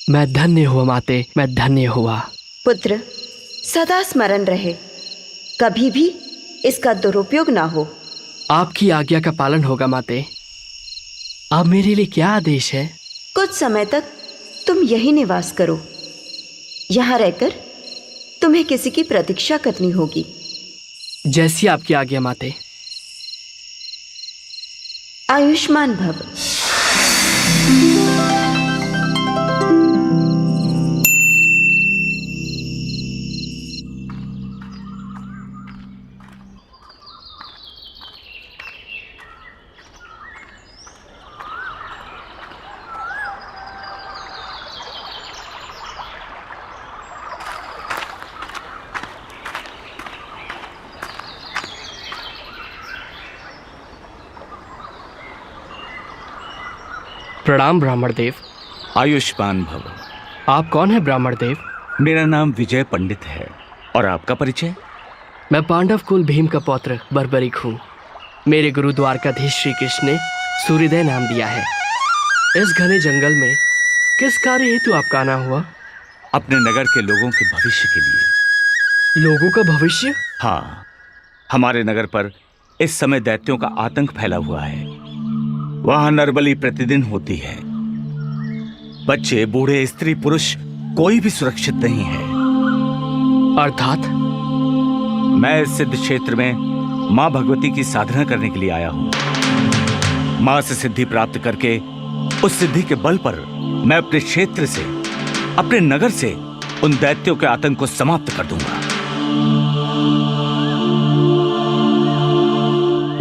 Speaker 14: मैं धन्य हुआ माते, मैं धन्य हुआ।
Speaker 11: पुत्र, सदा स्मरण रहे, कभी भी इसका दुरुपयोग ना हो।
Speaker 14: आपकी आज्ञा का पालन होगा माते। अब मेरे लिए क्या आदेश है?
Speaker 11: कुछ समय तक तुम यही निवास करो। यहाँ रहकर तुम्हें किसी की प्रतीक्षा करनी होगी।
Speaker 14: जैसी आपकी आज्ञा माते।
Speaker 11: आयुष्मान भव।
Speaker 14: प्रणाम ब्राह्मण देव।
Speaker 7: आयुष्मान भव।
Speaker 14: आप कौन है ब्राह्मण देव?
Speaker 7: मेरा नाम विजय पंडित है। और आपका परिचय?
Speaker 14: मैं पांडव कुल भीम का पौत्र बर्बरिक हूँ। मेरे गुरु द्वारकाधीश श्री कृष्ण ने सूर्योदय नाम दिया है। इस घने जंगल में किस कार्य हेतु आपका आना हुआ?
Speaker 7: अपने नगर के लोगों के भविष्य के लिए।
Speaker 14: लोगों का भविष्य?
Speaker 7: हाँ, हमारे नगर पर इस समय दैत्यों का आतंक फैला हुआ है। वहां नरबली प्रतिदिन होती है। बच्चे, बूढ़े, स्त्री, पुरुष कोई भी सुरक्षित नहीं है।
Speaker 14: अर्थात?
Speaker 7: मैं इस सिद्ध क्षेत्र में मां भगवती की साधना करने के लिए आया हूं। मां से सिद्धि प्राप्त करके उस सिद्धि के बल पर मैं अपने क्षेत्र से, अपने नगर से उन दैत्यों के आतंक को समाप्त कर दूंगा।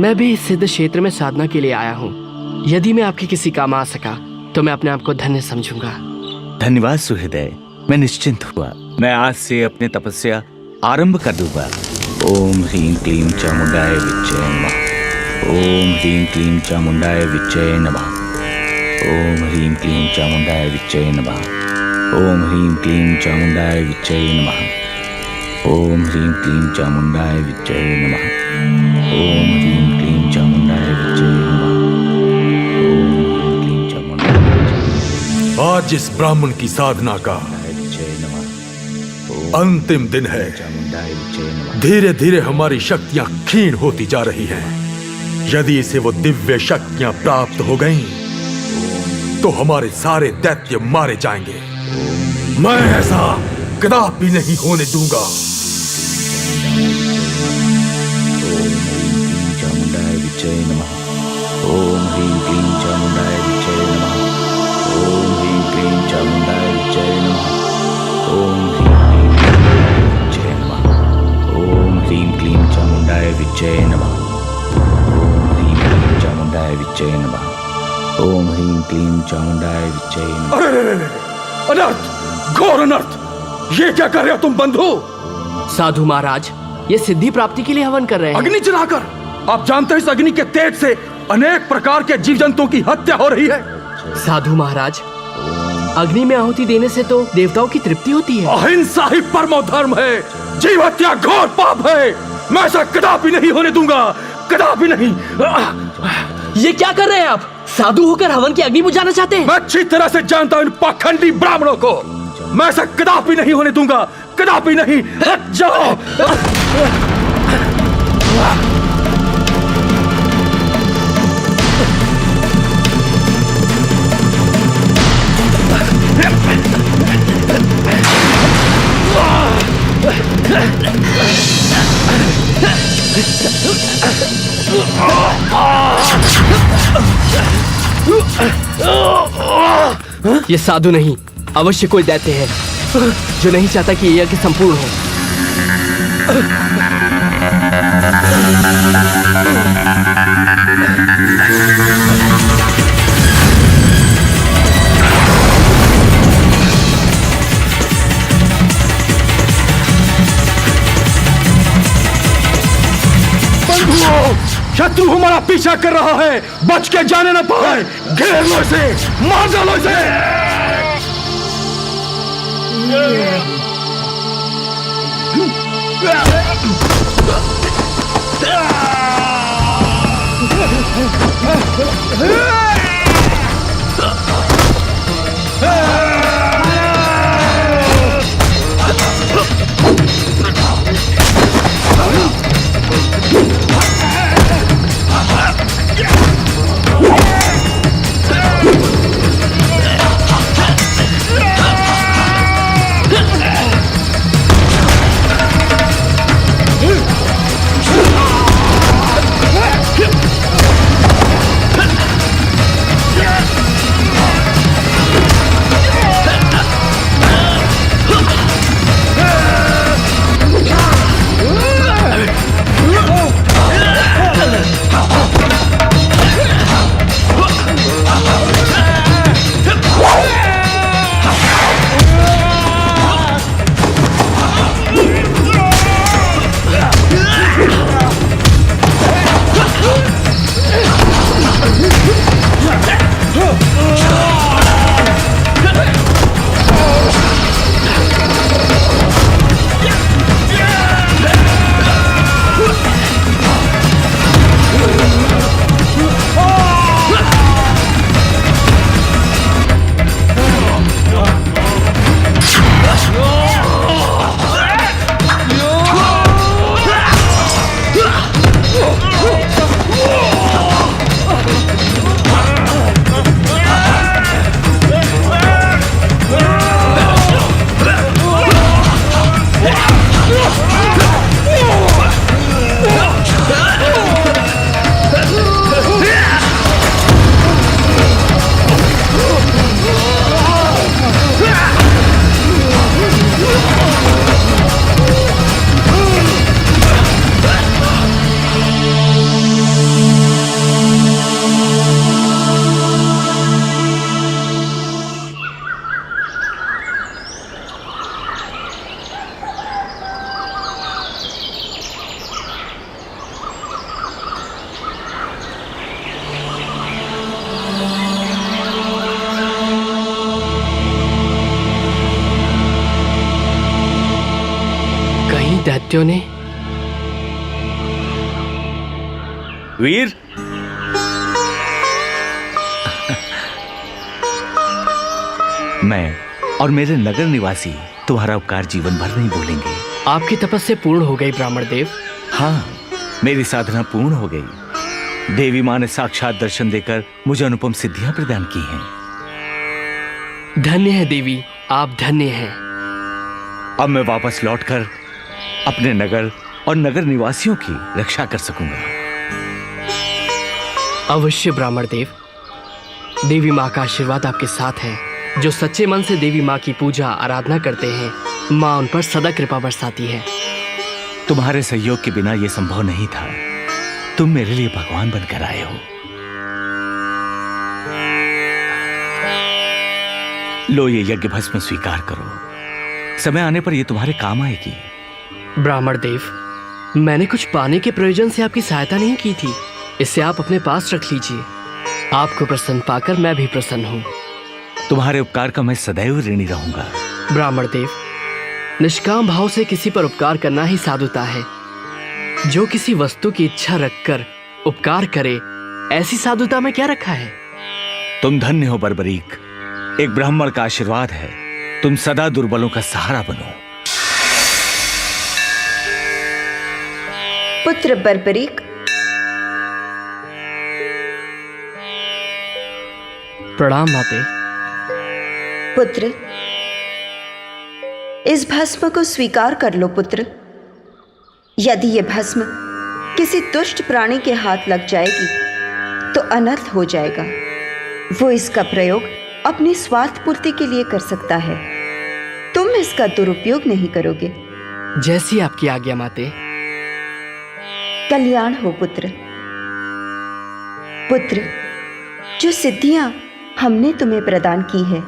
Speaker 14: मैं भी इस सिद्ध क्षेत्र में साधना के लिए आया हूँ। यदि मैं आपके किसी काम आ सका तो मैं अपने आप को धन्य समझूंगा।
Speaker 7: धन्यवाद सुहृदय, मैं निश्चिंत हुआ। मैं आज से अपनी तपस्या आरंभ कर दूंगा। ओम ह्रीं क्लीं चामुंडाय विच्चे नमः। ओम ह्रीं क्लीं चामुंडाय विच्चे नमः। ओम ह्रीं क्लीं चामुंडाय विच्चे नमः। ओम ह्रीं क्लीं चामुंडाय विच्चे नमः। ओम ह्रीं क्लीं चामुंडाय विच्चे नमः। ओम ह्रीं क्लीं चामुंडाय विच्चे नमः।
Speaker 1: आज इस ब्राह्मण की साधना का अंतिम दिन है। धीरे धीरे हमारी शक्तियां क्षीण होती जा रही हैं। यदि इसे वो दिव्य शक्तियां प्राप्त हो गईं, तो हमारे सारे दैत्य मारे जाएंगे। मैं ऐसा कदापि नहीं होने दूंगा।
Speaker 7: ओम ह्रीं क्लीं चामुंडाय विच्चे नमः। ओम ह्रीं क्लीं चामुंडाय विच्चे नमः। ओम ह्रीं क्लीं चामुंडाय विच्चे नमः। ओम ह्रीं क्लीं चामुंडाय विच्चे नमः। ओम ह्रीं क्लीं चामुंडाय विच्चे नमः।
Speaker 1: अरे अनर्थ, घोर अनर्थ! ये क्या कर रहे हो तुम बंधु?
Speaker 14: साधु महाराज, ये सिद्धि प्राप्ति के लिए हवन कर रहे हैं।
Speaker 1: अग्नि जलाकर? आप जानते हैं इस अग्नि के तेज से अनेक प्रकार के जीव जंतुओं की हत्या हो रही है।
Speaker 14: साधु महाराज, अग्नि में आहुति देने से तो देवताओं की तृप्ति होती है।
Speaker 1: अहिंसा ही परमो धर्म है। जीव हत्या घोर पाप है। मैं ऐसा कदापि नहीं होने दूंगा, कदापि नहीं।
Speaker 14: ये क्या कर रहे हैं आप? साधु होकर हवन की अग्नि बुझाना चाहते हैं?
Speaker 1: मैं अच्छी तरह से जानता हूं इन पाखंडी ब्राह्मणों को। मैं ऐसा कदापि नहीं होने दूंगा, कदापि नहीं। जाओ।
Speaker 14: ये साधु नहीं, अवश्य कोई दैत्य है जो नहीं चाहता कि ये यज्ञ संपूर्ण हो।
Speaker 1: शत्रु हमारा पीछा कर रहा है, बच के जाने न पाए। घेर लो इसे, मार डालो इसे।
Speaker 14: दैत्यों ने?
Speaker 7: वीर,
Speaker 16: मैं और मेरे नगर निवासी तुम्हारा उपकार जीवन भर नहीं भूलेंगे।
Speaker 14: आपकी तपस्या पूर्ण हो गई ब्राह्मण देव।
Speaker 16: हाँ, मेरी साधना पूर्ण हो गई। देवी माँ ने साक्षात दर्शन देकर मुझे अनुपम सिद्धियां प्रदान की हैं।
Speaker 14: धन्य है देवी, आप धन्य हैं।
Speaker 16: अब मैं वापस लौटकर अपने नगर और नगर निवासियों की रक्षा कर सकूंगा।
Speaker 14: अवश्य ब्राह्मण देव, देवी माँ का आशीर्वाद आपके साथ है। जो सच्चे मन से देवी माँ की पूजा आराधना करते हैं, माँ उन पर सदा कृपा बरसाती है।
Speaker 16: तुम्हारे सहयोग के बिना यह संभव नहीं था। तुम मेरे लिए भगवान बनकर आए हो। लो, ये यज्ञ भस्म स्वीकार करो। समय आने पर यह तुम्हारे काम आएगी।
Speaker 14: ब्राह्मण देव, मैंने कुछ पाने के प्रयोजन से आपकी सहायता नहीं की थी। इसे आप अपने पास रख लीजिए। आपको प्रसन्न पाकर मैं भी प्रसन्न हूँ।
Speaker 16: तुम्हारे उपकार का मैं सदैव ऋणी रहूंगा।
Speaker 14: ब्राह्मण देव, निष्काम भाव से किसी पर उपकार करना ही साधुता है। जो किसी वस्तु की इच्छा रखकर उपकार करे, ऐसी साधुता में क्या रखा है?
Speaker 16: तुम धन्य हो बर्बरीक। एक ब्राह्मण का आशीर्वाद है। तुम सदा दुर्बलों का सहारा बनो।
Speaker 11: पुत्र बर्बरीक,
Speaker 14: प्रणाम माते।
Speaker 11: पुत्र, इस भस्म को स्वीकार कर लो पुत्र। यदि यह भस्म किसी दुष्ट प्राणी के हाथ लग जाएगी तो अनर्थ हो जाएगा। वो इसका प्रयोग अपनी स्वार्थ पूर्ति के लिए कर सकता है। तुम इसका दुरुपयोग नहीं करोगे।
Speaker 14: जैसी आपकी आज्ञा माते।
Speaker 11: कल्याण हो पुत्र। पुत्र, जो सिद्धियां हमने तुम्हें प्रदान की है,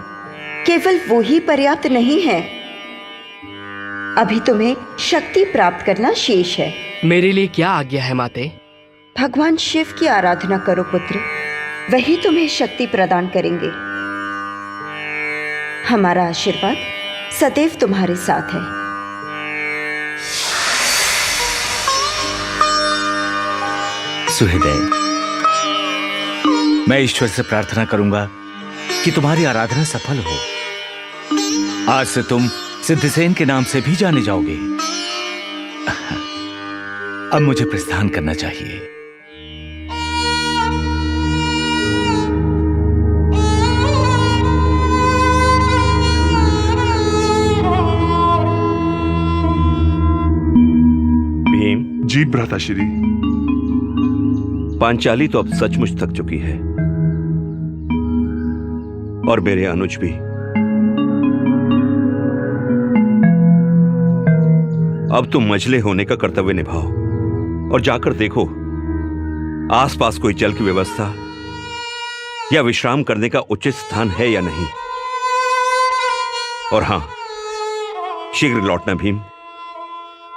Speaker 11: केवल वो ही पर्याप्त नहीं है। अभी तुम्हें शक्ति प्राप्त करना शेष है।
Speaker 14: मेरे लिए क्या आज्ञा है माते?
Speaker 11: भगवान शिव की आराधना करो पुत्र, वही तुम्हें शक्ति प्रदान करेंगे। हमारा आशीर्वाद सदैव तुम्हारे साथ है।
Speaker 16: सुहृदय, मैं ईश्वर से प्रार्थना करूंगा कि तुम्हारी आराधना सफल हो। आज से तुम सिद्धसेन के नाम से भी जाने जाओगे। अब मुझे प्रस्थान करना चाहिए।
Speaker 7: भीम
Speaker 8: जी भ्राताश्री।
Speaker 7: पांचाली तो अब सचमुच थक चुकी है और मेरे अनुज भी। अब तुम मझले होने का कर्तव्य निभाओ और जाकर देखो आसपास कोई जल की व्यवस्था या विश्राम करने का उचित स्थान है या नहीं। और हां, शीघ्र लौटना भीम,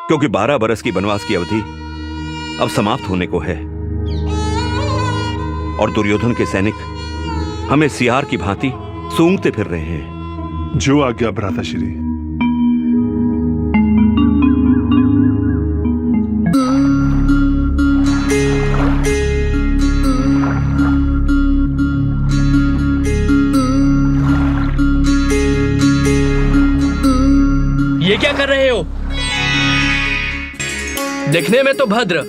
Speaker 7: क्योंकि 12 बरस की वनवास की अवधि अब समाप्त होने को है और दुर्योधन के सैनिक हमें सियार की भांति सूंघते फिर रहे हैं।
Speaker 8: जो आज्ञा भ्राताश्री।
Speaker 14: ये क्या कर रहे हो? दिखने में तो भद्र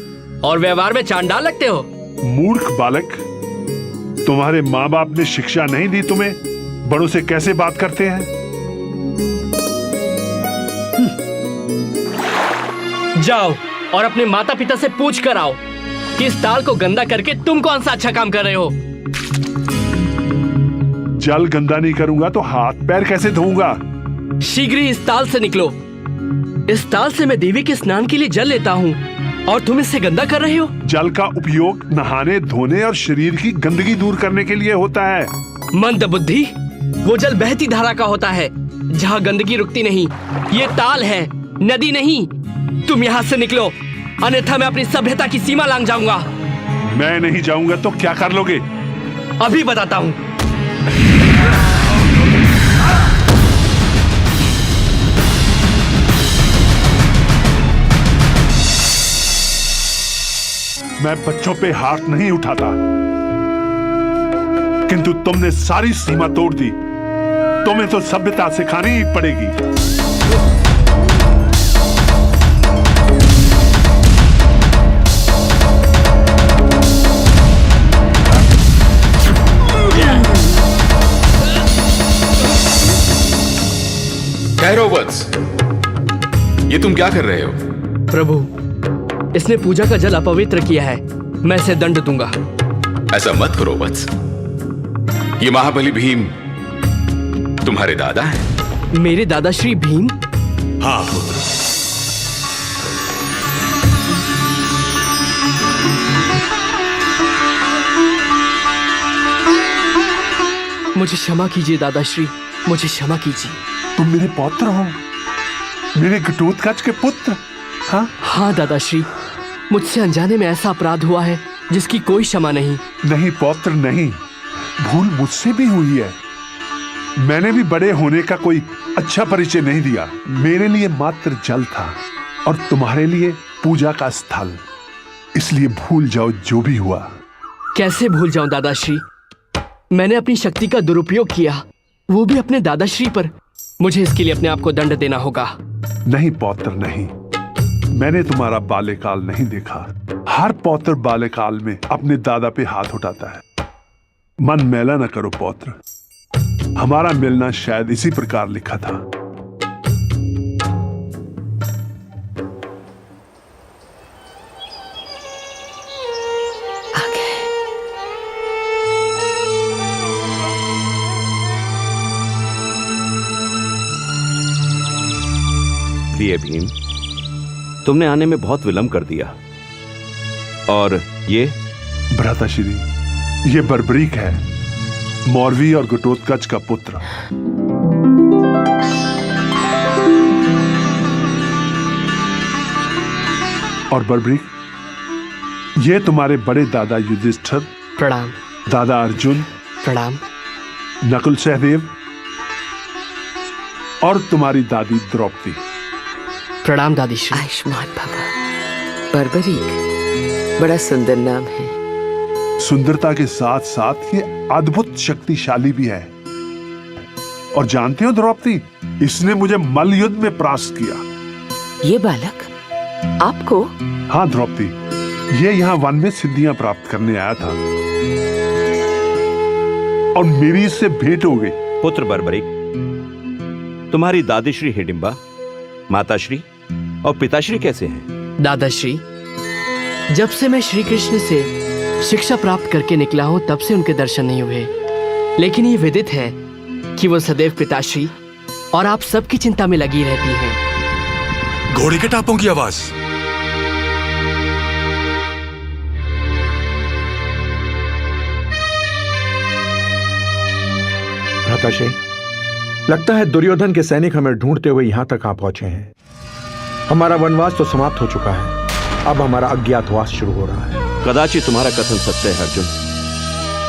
Speaker 14: और व्यवहार में चांडाल लगते हो।
Speaker 8: मूर्ख बालक, तुम्हारे माँ बाप ने शिक्षा नहीं दी तुम्हें बड़ों से कैसे बात करते हैं?
Speaker 14: जाओ और अपने माता पिता से पूछ कर आओ कि इस ताल को गंदा करके तुम कौन सा अच्छा काम कर रहे हो।
Speaker 8: जल गंदा नहीं करूंगा तो हाथ पैर कैसे धोऊंगा?
Speaker 14: शीघ्र ही इस ताल से निकलो। इस ताल से मैं देवी के स्नान के लिए जल लेता हूँ और तुम इससे गंदा कर रहे हो।
Speaker 8: जल का उपयोग नहाने, धोने और शरीर की गंदगी दूर करने के लिए होता है।
Speaker 14: मंद बुद्धि, वो जल बहती धारा का होता है जहाँ गंदगी रुकती नहीं। ये ताल है, नदी नहीं। तुम यहाँ से निकलो, अन्यथा मैं अपनी सभ्यता की सीमा लांघ जाऊंगा।
Speaker 8: मैं नहीं जाऊंगा तो क्या कर लोगे?
Speaker 14: अभी बताता हूँ।
Speaker 8: मैं बच्चों पे हाथ नहीं उठाता, किंतु तुमने सारी सीमा तोड़ दी। तुम्हें तो सभ्यता सिखानी ही पड़ेगी।
Speaker 17: कैरोवत्स, ये तुम क्या कर रहे हो?
Speaker 14: प्रभु, इसने पूजा का जल अपवित्र किया है, मैं इसे दंड दूंगा।
Speaker 17: ऐसा मत करो वत्स, ये महाबली भीम तुम्हारे दादा हैं।
Speaker 14: मेरे दादाश्री भीम?
Speaker 1: हाँ पुत्र।
Speaker 14: मुझे क्षमा कीजिए दादाश्री, मुझे क्षमा कीजिए।
Speaker 8: तुम मेरे पौत्र हो, मेरे घटोत्कच के पुत्र। हाँ
Speaker 14: हाँ दादाश्री, मुझसे अनजाने में ऐसा अपराध हुआ है जिसकी कोई क्षमा नहीं।
Speaker 8: नहीं पौत्र नहीं, भूल मुझसे भी हुई है। मैंने भी बड़े होने का कोई अच्छा परिचय नहीं दिया। मेरे लिए मात्र जल था और तुम्हारे लिए पूजा का स्थल, इसलिए भूल जाओ जो भी हुआ।
Speaker 14: कैसे भूल जाऊं दादाश्री, मैंने अपनी शक्ति का दुरुपयोग किया, वो भी अपने दादाश्री पर। मुझे इसके लिए अपने आप को दंड देना होगा।
Speaker 8: नहीं पौत्र नहीं, मैंने तुम्हारा बाल्यकाल नहीं देखा। हर पौत्र बाल्यकाल में अपने दादा पे हाथ उठाता है। मन मैला न करो पौत्र, हमारा मिलना शायद इसी प्रकार लिखा था।
Speaker 7: प्रिय भीम, तुमने आने में बहुत विलंब कर दिया। और ये
Speaker 8: भ्राताश्री, ये बर्बरीक है, मौरवी और घटोत्कच का पुत्र। और बर्बरीक, ये तुम्हारे बड़े दादा युधिष्ठिर।
Speaker 14: प्रणाम।
Speaker 8: दादा अर्जुन।
Speaker 14: प्रणाम।
Speaker 8: नकुल सहदेव और तुम्हारी दादी द्रौपदी।
Speaker 14: प्रणाम दादी श्री।
Speaker 15: आयुष्मान भव। बर्बरीक बड़ा सुंदर नाम है।
Speaker 8: सुंदरता के साथ साथ ये अद्भुत शक्तिशाली भी है। और जानते हो द्रौपदी, इसने मुझे मल्ल युद्ध में परास्त किया।
Speaker 15: ये बालक आपको?
Speaker 8: हाँ द्रौपदी, ये यहाँ वन में सिद्धियां प्राप्त करने आया था और मेरी इससे भेंट हो गई।
Speaker 7: पुत्र बर्बरीक, तुम्हारी दादीश्री हिडिंबा, माताश्री और पिताश्री कैसे हैं?
Speaker 14: दादाश्री, जब से मैं श्री कृष्ण से शिक्षा प्राप्त करके निकला हूं तब से उनके दर्शन नहीं हुए। लेकिन ये विदित है कि वो सदैव पिताश्री और आप सबकी चिंता में लगी रहती हैं।
Speaker 1: घोड़े के टापों की आवाज।
Speaker 10: भ्राताश्री, लगता है दुर्योधन के सैनिक हमें ढूंढते हुए यहां तक आ पहुंचे हैं। हमारा वनवास तो समाप्त हो चुका है, अब हमारा अज्ञातवास शुरू हो रहा है।
Speaker 7: कदाचित तुम्हारा कथन सत्य है अर्जुन,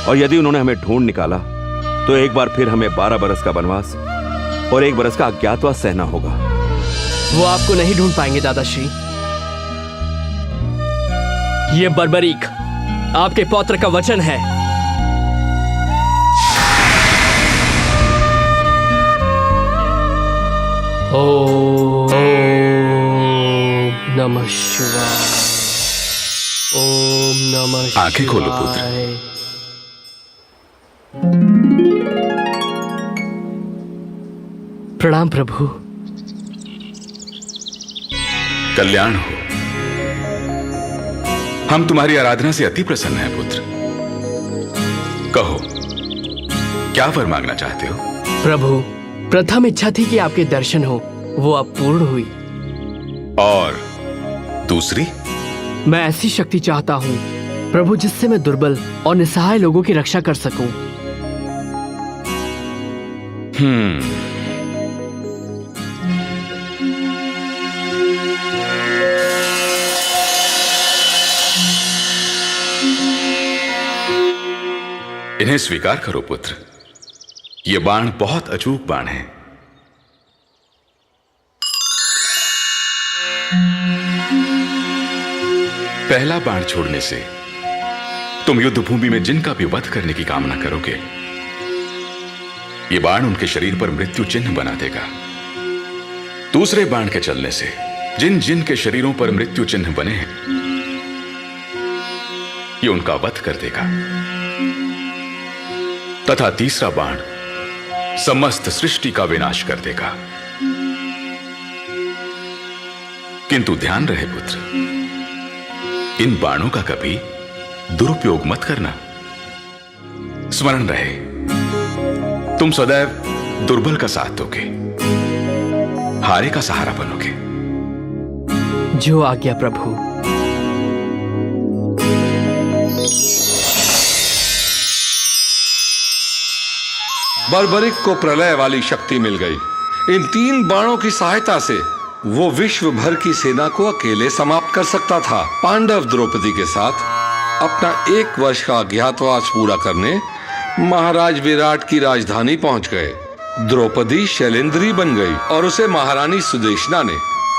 Speaker 7: और यदि उन्होंने हमें ढूंढ निकाला तो एक बार फिर हमें 12 बरस का वनवास और 1 बरस का अज्ञातवास सहना होगा।
Speaker 14: वो आपको नहीं ढूंढ पाएंगे दादाश्री। ये बर्बरीक आपके पौत्र का वचन है। ओम नमः शिवाय। ओम नमः शिवाय।
Speaker 17: आंखें खोलो पुत्र।
Speaker 14: प्रणाम प्रभु।
Speaker 17: कल्याण हो। हम तुम्हारी आराधना से अति प्रसन्न हैं पुत्र। कहो, क्या वर मांगना चाहते हो?
Speaker 14: प्रभु, प्रथम इच्छा थी कि आपके दर्शन हो, वो अब पूर्ण हुई।
Speaker 17: और दूसरी?
Speaker 14: मैं ऐसी शक्ति चाहता हूं प्रभु जिससे मैं दुर्बल और निसहाय लोगों की रक्षा कर सकूं।
Speaker 17: इन्हें स्वीकार करो पुत्र। ये बाण बहुत अचूक बाण है। पहला बाण छोड़ने से तुम युद्ध भूमि में जिनका भी वध करने की कामना करोगे, ये बाण उनके शरीर पर मृत्यु चिन्ह बना देगा। दूसरे बाण के चलने से जिन जिन के शरीरों पर मृत्यु चिन्ह बने हैं, ये उनका वध कर देगा। तथा तीसरा बाण समस्त सृष्टि का विनाश कर देगा। किंतु ध्यान रहे पुत्र, इन बाणों का कभी दुरुपयोग मत करना। स्मरण रहे, तुम सदैव दुर्बल का साथ दोगे, हारे का सहारा बनोगे।
Speaker 14: जो आज्ञा प्रभु।
Speaker 2: बर्बरिक को प्रलय वाली शक्ति मिल गई। इन 3 बाणों की सहायता से वो विश्व भर की सेना को अकेले समाप्त कर सकता था। पांडव द्रौपदी के साथ अपना 1 वर्ष का अज्ञातवास पूरा करने महाराज विराट की राजधानी पहुंच गए। द्रौपदी शैलेंद्री बन गई और उसे महारानी सुदेशना ने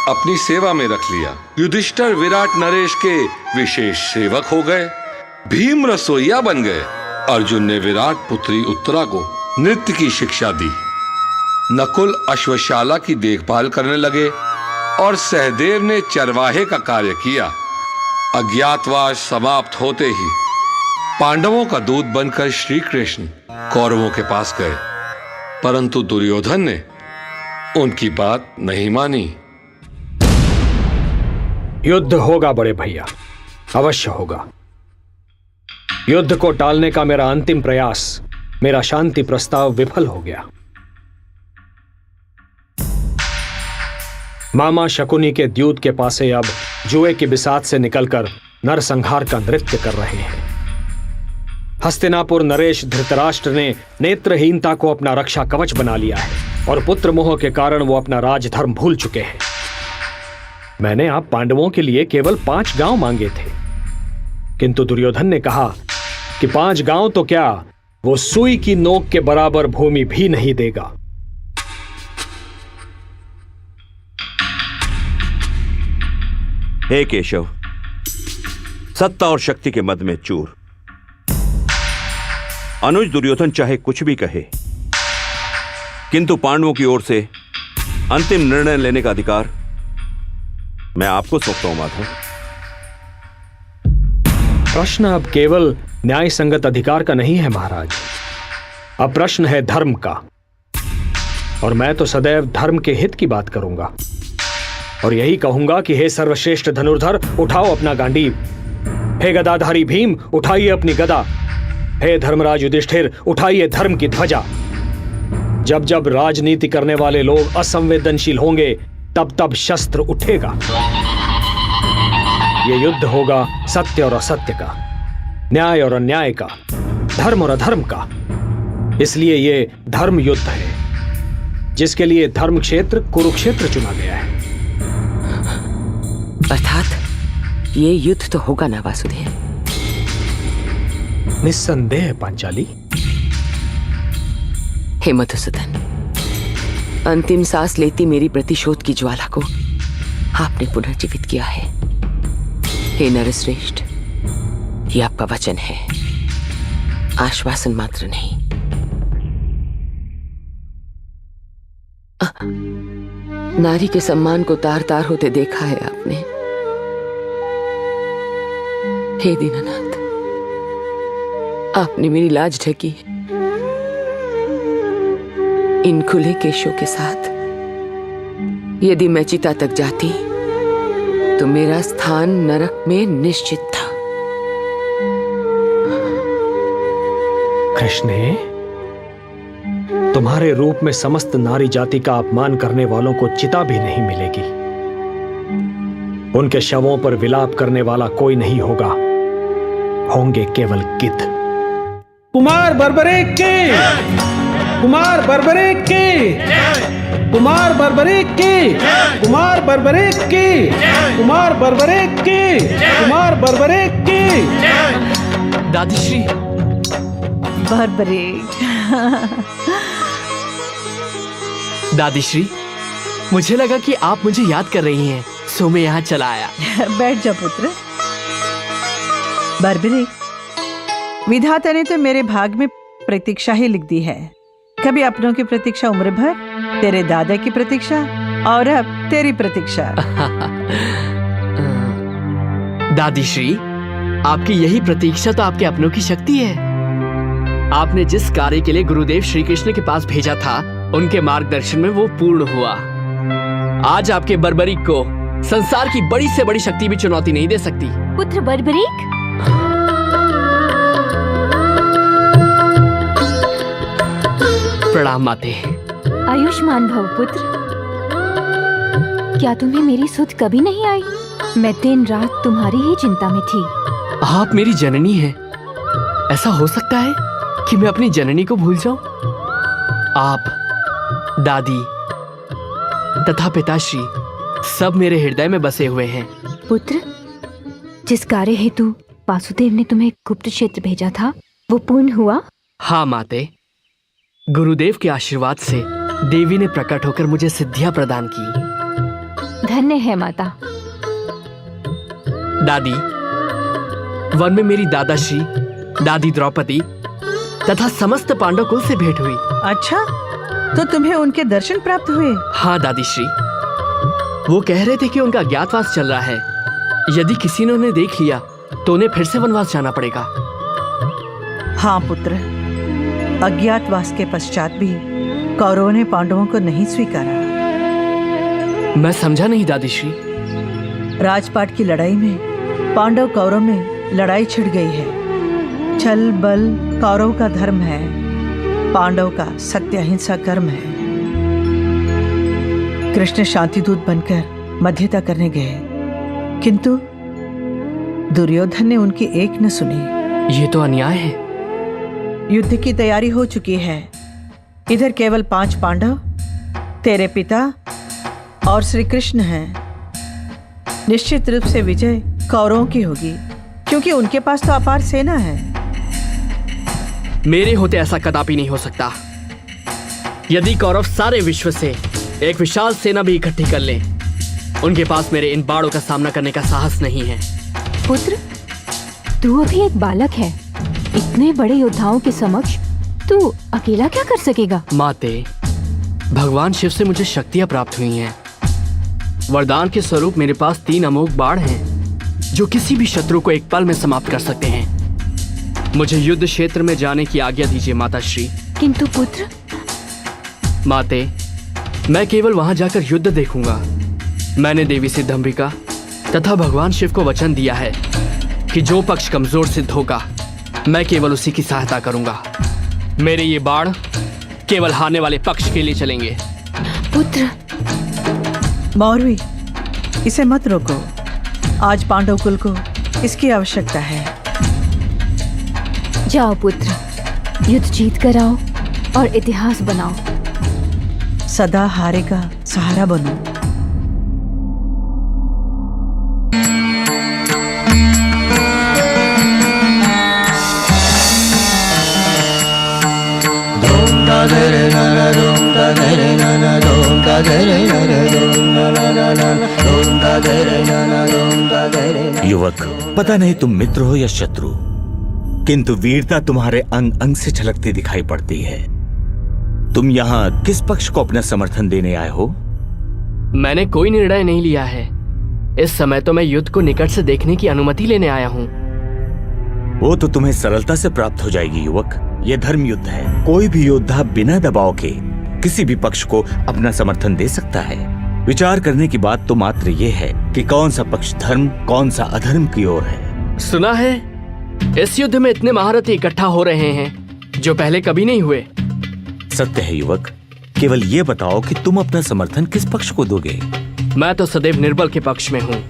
Speaker 2: अपनी सेवा में रख लिया। युधिष्ठिर विराट नरेश के विशेष सेवक हो गए। भीम रसोइया बन गए। अर्जुन ने विराट पुत्री उत्तरा को नृत्य की शिक्षा दी। नकुल अश्वशाला की देखभाल करने लगे और सहदेव ने चरवाहे का कार्य किया। अज्ञातवास समाप्त होते ही पांडवों का दूत बनकर श्री कृष्ण कौरवों के पास गए, परंतु दुर्योधन ने उनकी बात नहीं मानी।
Speaker 6: युद्ध होगा बड़े भैया, अवश्य होगा। युद्ध को टालने का मेरा अंतिम प्रयास, मेरा शांति प्रस्ताव विफल हो गया। मामा शकुनी के द्यूत के पासे अब जुए की बिसात से निकलकर नरसंहार का नृत्य कर रहे हैं। हस्तिनापुर नरेश धृतराष्ट्र ने नेत्रहीनता को अपना रक्षा कवच बना लिया है और पुत्र मोह के कारण वो अपना राजधर्म भूल चुके हैं। मैंने आप पांडवों के लिए केवल 5 गांव मांगे थे, किंतु दुर्योधन ने कहा कि 5 गांव तो क्या, वो सुई की नोक के बराबर भूमि भी नहीं देगा।
Speaker 7: हे केशव, सत्ता और शक्ति के मद में चूर। अनुज दुर्योधन चाहे कुछ भी कहे, किंतु पांडवों की ओर से अंतिम निर्णय लेने का अधिकार मैं आपको सौंपता हूं माधव।
Speaker 6: प्रश्न अब केवल न्याय संगत अधिकार का नहीं है महाराज, अब प्रश्न है धर्म का। और मैं तो सदैव धर्म के हित की बात करूंगा और यही कहूंगा कि हे सर्वश्रेष्ठ धनुर्धर, उठाओ अपना गांडीव। हे गदाधारी भीम, उठाइए अपनी गदा। हे धर्मराज युधिष्ठिर, उठाइए धर्म की ध्वजा। जब जब राजनीति करने वाले लोग असंवेदनशील होंगे, तब तब शस्त्र उठेगा। ये युद्ध होगा सत्य और असत्य का, न्याय और अन्याय का, धर्म और अधर्म का। इसलिए ये धर्म युद्ध है, जिसके लिए धर्म क्षेत्र कुरुक्षेत्र चुना गया है।
Speaker 15: अर्थात ये युद्ध तो होगा ना वासुदेव?
Speaker 6: निस्संदेह पांचाली।
Speaker 15: हे मधुसूदन, अंतिम सांस लेती मेरी प्रतिशोध की ज्वाला को आपने पुनर्जीवित किया है। हे नरश्रेष्ठ, ये आपका वचन है, आश्वासन मात्र नहीं। नारी के सम्मान को तार तार होते देखा है आपने। हे दीनानाथ, आपने मेरी लाज ढकी है। इन खुले केशों के साथ यदि मैं चिता तक जाती तो मेरा स्थान नरक में निश्चित था।
Speaker 6: कृष्णे, तुम्हारे रूप में समस्त नारी जाति का अपमान करने वालों को चिता भी नहीं मिलेगी। उनके शवों पर विलाप करने वाला कोई नहीं होगा, होंगे केवल गिद्ध।
Speaker 3: कुमार बर्बरेक के, कुमार बर्बरेक के, कुमार बर्बरेक के, कुमार बर्बरेक के, कुमार बर्बरेक के, कुमार बर्बरेक के।
Speaker 14: दादीश्री।
Speaker 4: बर्बरेक।
Speaker 14: दादीश्री, मुझे लगा कि आप मुझे याद कर रही हैं, सो मैं यहाँ चला आया।
Speaker 4: बैठ जा पुत्र। बर्बरीक, विधाता ने तो मेरे भाग में प्रतीक्षा ही लिख दी है। कभी अपनों की प्रतीक्षा उम्र भर, तेरे दादा की प्रतीक्षा, और अब तेरी प्रतीक्षा।
Speaker 14: दादी श्री, आपकी यही प्रतीक्षा तो आपके अपनों की शक्ति है। आपने जिस कार्य के लिए गुरुदेव श्री कृष्ण के पास भेजा था, उनके मार्गदर्शन में वो पूर्ण हुआ। आज आपके बर्बरीक को संसार की बड़ी से बड़ी शक्ति भी चुनौती नहीं दे सकती।
Speaker 12: पुत्र बर्बरीक,
Speaker 14: प्रणाम माते।
Speaker 12: आयुष्मान भव पुत्र। क्या तुम्हें मेरी सुध कभी नहीं आई? मैं दिन रात तुम्हारी ही चिंता में थी।
Speaker 14: आप मेरी जननी हैं। ऐसा हो सकता है कि मैं अपनी जननी को भूल जाऊं? आप, दादी तथा पिताश्री सब मेरे हृदय में बसे हुए हैं।
Speaker 12: पुत्र, जिस कार्य हेतु वासुदेव ने तुम्हें गुप्त क्षेत्र भेजा था, वो पूर्ण हुआ?
Speaker 14: हाँ माते, गुरुदेव के आशीर्वाद से देवी ने प्रकट होकर मुझे सिद्धियां प्रदान की।
Speaker 12: धन्य है माता।
Speaker 14: दादी, वन में मेरी दादाश्री, दादी द्रौपदी तथा समस्त पांडव कुल से भेंट हुई।
Speaker 4: अच्छा, तो तुम्हें उनके दर्शन प्राप्त हुए?
Speaker 14: हाँ दादी श्री, वो कह रहे थे कि उनका अज्ञातवास चल रहा है। यदि किसी ने उन्हें देख लिया तो उन्हें फिर से वनवास जाना पड़ेगा।
Speaker 4: हाँ पुत्र, अज्ञातवास के पश्चात भी कौरवों ने पांडवों को नहीं स्वीकारा।
Speaker 14: मैं समझा नहीं दादी श्री।
Speaker 4: राजपाट की लड़ाई में पांडव कौरव में लड़ाई छिड़ गई है। छल बल कौरव का धर्म है, पांडव का सत्य अहिंसा कर्म है। कृष्ण शांतिदूत बनकर मध्यता करने गए, किंतु दुर्योधन ने उनकी एक न सुनी।
Speaker 14: ये तो अन्याय है।
Speaker 4: युद्ध की तैयारी हो चुकी है। इधर केवल 5 पांडव, तेरे पिता और श्री कृष्ण हैं। निश्चित रूप से विजय कौरवों की होगी, क्योंकि उनके पास तो अपार सेना है।
Speaker 14: मेरे होते ऐसा कदापि नहीं हो सकता। यदि कौरव सारे विश्व से एक विशाल सेना भी इकट्ठी कर ले, उनके पास मेरे इन बाणों का सामना करने का साहस नहीं है।
Speaker 12: पुत्र, तू अभी एक बालक है। इतने बड़े योद्धाओं के समक्ष तू अकेला क्या कर सकेगा?
Speaker 14: माते, भगवान शिव से मुझे शक्तियां प्राप्त हुई हैं। वरदान के स्वरूप मेरे पास 3 अमोघ बाण हैं, जो किसी भी शत्रु को एक पल में समाप्त कर सकते हैं। मुझे युद्ध क्षेत्र में जाने की आज्ञा दीजिए माता श्री।
Speaker 12: किंतु पुत्र।
Speaker 14: माते, मैं केवल वहां जाकर युद्ध देखूंगा। मैंने देवी सिद्धंबिका तथा भगवान शिव को वचन दिया है कि जो पक्ष कमजोर सिद्ध होगा, मैं केवल उसी की सहायता करूंगा। मेरे ये बाण केवल हारने वाले पक्ष के लिए चलेंगे।
Speaker 12: पुत्र।
Speaker 4: मौरवी, इसे मत रोको। आज पांडव कुल को इसकी आवश्यकता है।
Speaker 12: जाओ पुत्र, युद्ध जीत कर आओ और इतिहास बनाओ।
Speaker 4: सदा हारे का सहारा बनो।
Speaker 16: युवक, पता नहीं तुम मित्र हो या शत्रु, किंतु वीरता तुम्हारे अंग अंग से झलकती दिखाई पड़ती है। तुम यहाँ किस पक्ष को अपना समर्थन देने आए हो?
Speaker 14: मैंने कोई निर्णय नहीं लिया है। इस समय तो मैं युद्ध को निकट से देखने की अनुमति लेने आया हूँ।
Speaker 16: वो तो तुम्हें सरलता से प्राप्त हो जाएगी युवक। ये धर्म युद्ध है। कोई भी योद्धा बिना दबाव के किसी भी पक्ष को अपना समर्थन दे सकता है। विचार करने की बात तो मात्र ये है कि कौन सा पक्ष धर्म, कौन सा अधर्म की ओर है।
Speaker 14: सुना है इस युद्ध में इतने महारथी इकट्ठा हो रहे हैं जो पहले कभी नहीं हुए।
Speaker 16: सत्य है युवक, केवल ये बताओ कि तुम अपना समर्थन किस पक्ष को दोगे?
Speaker 14: मैं तो सदैव निर्बल के पक्ष में हूँ।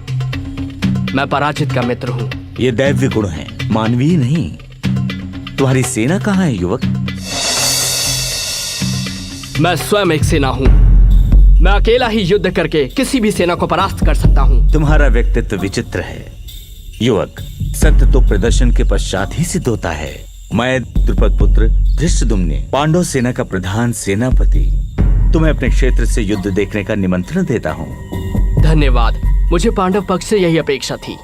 Speaker 14: मैं पराजित का मित्र हूँ।
Speaker 16: ये दैव्य गुण है, मानवीय नहीं। तुम्हारी सेना कहाँ है युवक?
Speaker 14: मैं स्वयं एक सेना हूँ। मैं अकेला ही युद्ध करके किसी भी सेना को परास्त कर सकता हूँ।
Speaker 16: तुम्हारा व्यक्तित्व विचित्र है युवक। सत्य तो प्रदर्शन के पश्चात ही सिद्ध होता है। मैं द्रुपद पुत्र धृष्टद्युम्न, पांडव सेना का प्रधान सेनापति, तुम्हें अपने क्षेत्र से युद्ध देखने का निमंत्रण देता हूँ।
Speaker 14: धन्यवाद। मुझे पांडव पक्ष से यही अपेक्षा थी।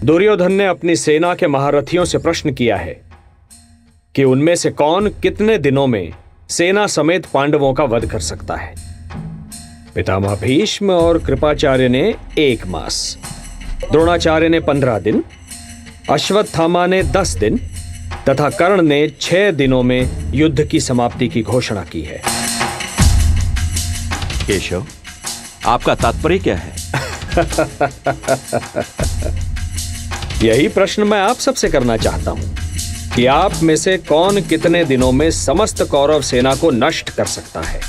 Speaker 6: दुर्योधन ने अपनी सेना के महारथियों से प्रश्न किया है कि उनमें से कौन कितने दिनों में सेना समेत पांडवों का वध कर सकता है। पितामह भीष्म और कृपाचार्य ने 1 मास, द्रोणाचार्य ने 15 दिन, अश्वत्थामा ने 10 दिन तथा कर्ण ने 6 दिनों में युद्ध की समाप्ति की घोषणा की है।
Speaker 7: केशव, आपका तात्पर्य क्या है?
Speaker 6: यही प्रश्न मैं आप सबसे करना चाहता हूं कि आप में से कौन कितने दिनों में समस्त कौरव सेना को नष्ट कर सकता है।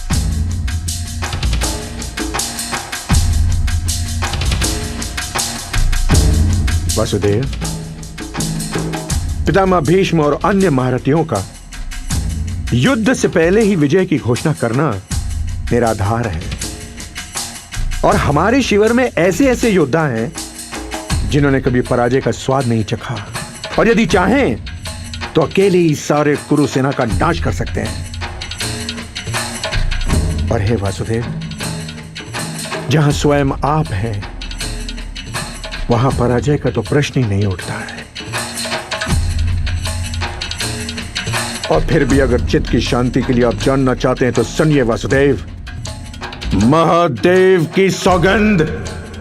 Speaker 10: वसुदेव, पितामह भीष्म और अन्य महारथियों का युद्ध से पहले ही विजय की घोषणा करना मेरा आधार है। और हमारे शिविर में ऐसे ऐसे योद्धा हैं जिन्होंने कभी पराजय का स्वाद नहीं चखा, और यदि चाहें तो अकेले ही सारे कुरु सेना का नाश कर सकते हैं। और हे वासुदेव, जहां स्वयं आप हैं वहां पराजय का तो प्रश्न ही नहीं उठता है। और फिर भी अगर चित्त की शांति के लिए आप जानना चाहते हैं तो सुनिए वासुदेव, महादेव की सौगंध,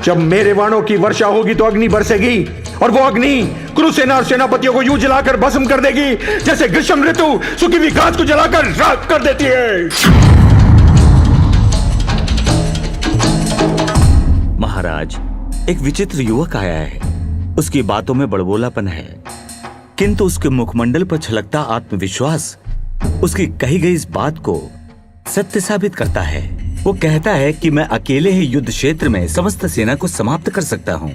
Speaker 10: जब मेरे वाणों की वर्षा होगी तो अग्नि बरसेगी, और वो अग्नि कुरुसेना और सेनापतियों को यूं जलाकर भस्म कर देगी जैसे ग्रीष्म ऋतु सूखी हुई घास को जलाकर राख कर देती है।
Speaker 16: महाराज, एक विचित्र युवक आया है। उसकी बातों में बड़बोलापन है, किंतु उसके मुखमंडल पर छलकता आत्मविश्वास उसकी कही गई इस बात को सत्य साबित करता है। वो कहता है कि मैं अकेले ही युद्ध क्षेत्र में समस्त सेना को समाप्त कर सकता हूं।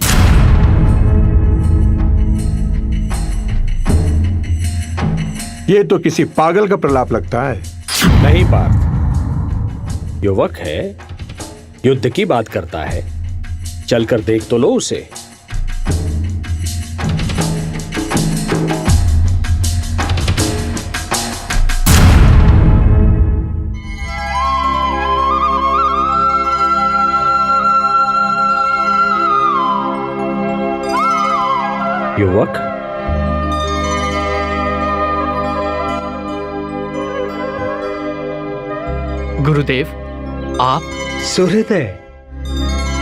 Speaker 10: ये तो किसी पागल का प्रलाप लगता है।
Speaker 6: नहीं पार्थ, युवक है, युद्ध की बात करता है, चलकर देख तो लो उसे। युवक,
Speaker 14: गुरुदेव, आप?
Speaker 6: सुहृदय,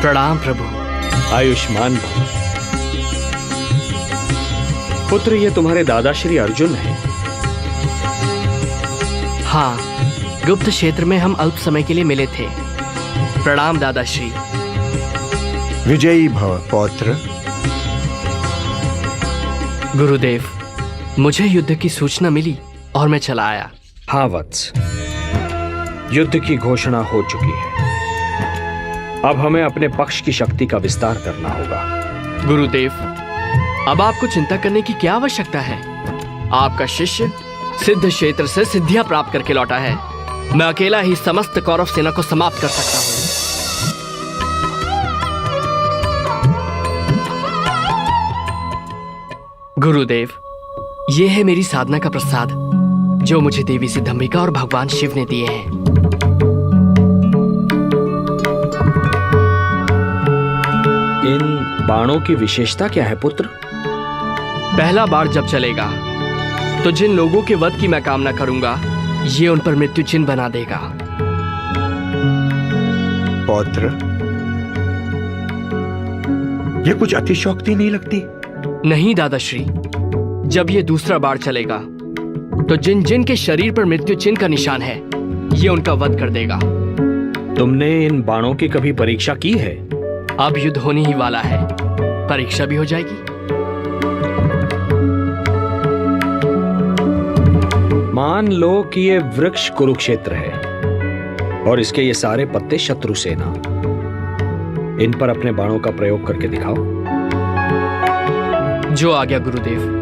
Speaker 14: प्रणाम प्रभु।
Speaker 6: आयुष्मान भव। पुत्र, ये तुम्हारे दादा श्री अर्जुन हैं।
Speaker 14: हाँ, गुप्त क्षेत्र में हम अल्प समय के लिए मिले थे। प्रणाम दादाश्री।
Speaker 10: विजयी भव पौत्र।
Speaker 14: गुरुदेव, मुझे युद्ध की सूचना मिली और मैं चला आया।
Speaker 6: हाँ वत्स, युद्ध की घोषणा हो चुकी है। अब हमें अपने पक्ष की शक्ति का विस्तार करना होगा।
Speaker 14: गुरुदेव, अब आपको चिंता करने की क्या आवश्यकता है? आपका शिष्य सिद्ध क्षेत्र से सिद्धियां प्राप्त करके लौटा है। मैं अकेला ही समस्त कौरव सेना को समाप्त कर सकता हूं। गुरुदेव, यह है मेरी साधना का प्रसाद जो मुझे देवी सिद्धंबिका और भगवान शिव ने दिए हैं।
Speaker 6: इन बाणों की विशेषता क्या है पुत्र?
Speaker 14: पहला बाण जब चलेगा तो जिन लोगों के वध की मैं कामना करूंगा, ये उन पर मृत्यु चिन्ह बना देगा।
Speaker 10: पौत्र, ये कुछ अतिशयोक्ति नहीं लगती?
Speaker 14: नहीं दादाश्री, जब ये दूसरा बाण चलेगा तो जिन जिन के शरीर पर मृत्यु चिन्ह का निशान है, ये उनका वध कर देगा।
Speaker 6: तुमने इन बाणों की कभी परीक्षा की है?
Speaker 14: अब युद्ध होने ही वाला है, परीक्षा भी हो जाएगी।
Speaker 6: मान लो कि ये वृक्ष कुरुक्षेत्र है और इसके ये सारे पत्ते शत्रु सेना। इन पर अपने बाणों का प्रयोग करके दिखाओ।
Speaker 14: जो आ गया गुरुदेव।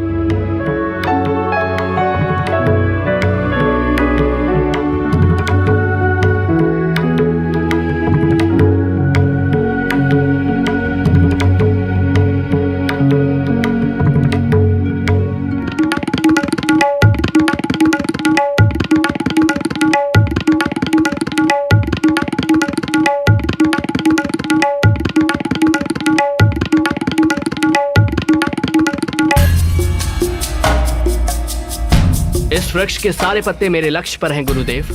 Speaker 14: इस वृक्ष के सारे पत्ते मेरे लक्ष्य पर हैं गुरुदेव।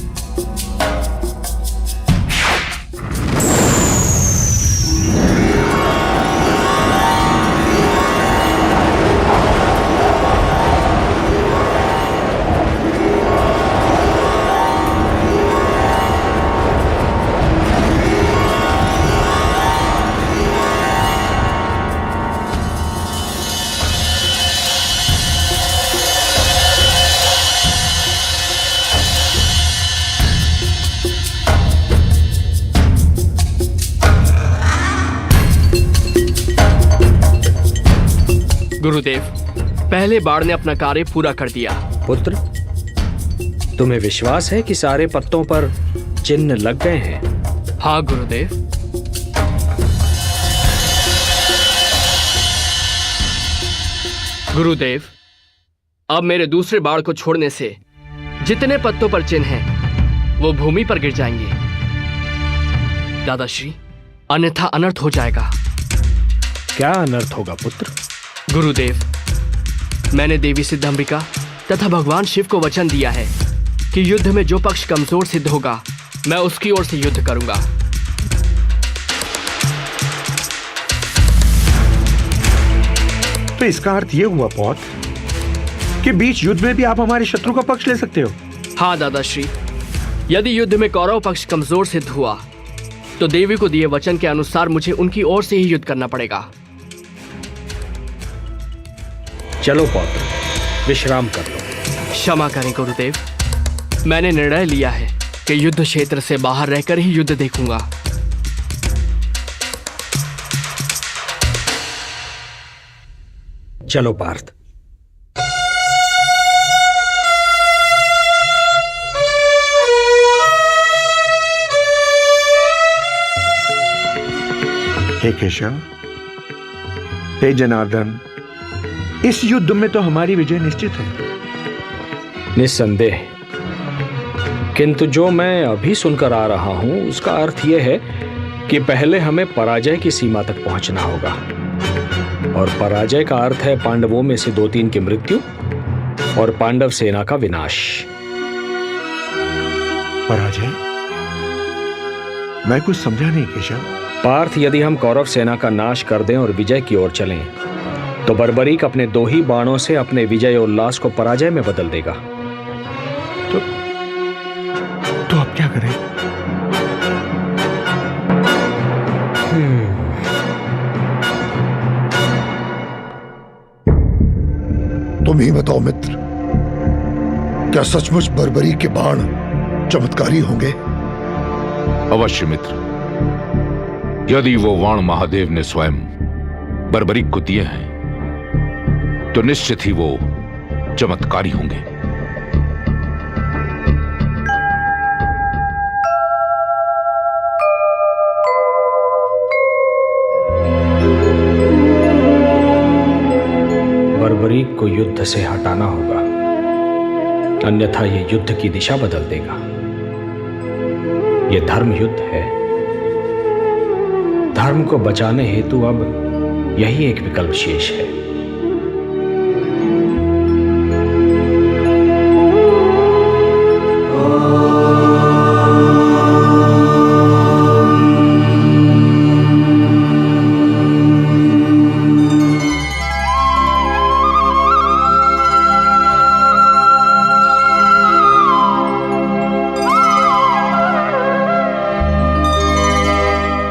Speaker 14: गुरुदेव, पहले बाण ने अपना कार्य पूरा कर दिया।
Speaker 6: पुत्र, तुम्हें विश्वास है कि सारे पत्तों पर चिन्ह लग गए हैं?
Speaker 14: हाँ गुरुदेव। गुरुदेव, अब मेरे दूसरे बाण को छोड़ने से जितने पत्तों पर चिन्ह हैं वो भूमि पर गिर जाएंगे दादाश्री, अन्यथा अनर्थ हो जाएगा।
Speaker 6: क्या अनर्थ होगा पुत्र?
Speaker 14: गुरुदेव, मैंने देवी सिद्धम्बिका तथा भगवान शिव को वचन दिया है कि युद्ध में जो पक्ष कमजोर सिद्ध होगा मैं उसकी ओर से युद्ध करूंगा।
Speaker 10: तो इसका अर्थ यह हुआ पौत कि बीच युद्ध में भी आप हमारे शत्रु का पक्ष ले सकते हो?
Speaker 14: हाँ दादाश्री, यदि युद्ध में कौरव पक्ष कमजोर सिद्ध हुआ तो देवी को दिए वचन के अनुसार मुझे उनकी ओर से ही युद्ध करना पड़ेगा।
Speaker 6: चलो पौत्र, विश्राम कर लो।
Speaker 14: क्षमा करें गुरुदेव, मैंने निर्णय लिया है कि युद्ध क्षेत्र से बाहर रहकर ही युद्ध देखूंगा।
Speaker 6: चलो पार्थ।
Speaker 10: हे केशव, हे जनार्दन, इस युद्ध में तो हमारी विजय निश्चित है।
Speaker 6: निस्संदेह, किंतु जो मैं अभी सुनकर आ रहा हूं उसका अर्थ यह है कि पहले हमें पराजय की सीमा तक पहुंचना होगा, और पराजय का अर्थ है पांडवों में से 2-3 की मृत्यु और पांडव सेना का विनाश।
Speaker 10: पराजय? मैं कुछ समझा नहीं केशव।
Speaker 6: पार्थ, यदि हम कौरव सेना का नाश कर दें और विजय की ओर चलें तो बर्बरीक अपने 2 ही बाणों से अपने विजय उल्लास को पराजय में बदल देगा।
Speaker 10: तो अब क्या करें?
Speaker 18: तुम ही बताओ मित्र, क्या सचमुच बर्बरी के बाण चमत्कारी होंगे?
Speaker 17: अवश्य मित्र, यदि वो बाण महादेव ने स्वयं बर्बरीक को दिए हैं तो निश्चित ही वो चमत्कारी होंगे।
Speaker 6: बर्बरीक को युद्ध से हटाना होगा, अन्यथा ये युद्ध की दिशा बदल देगा। ये धर्म युद्ध है। धर्म को बचाने हेतु अब यही एक विकल्प शेष है।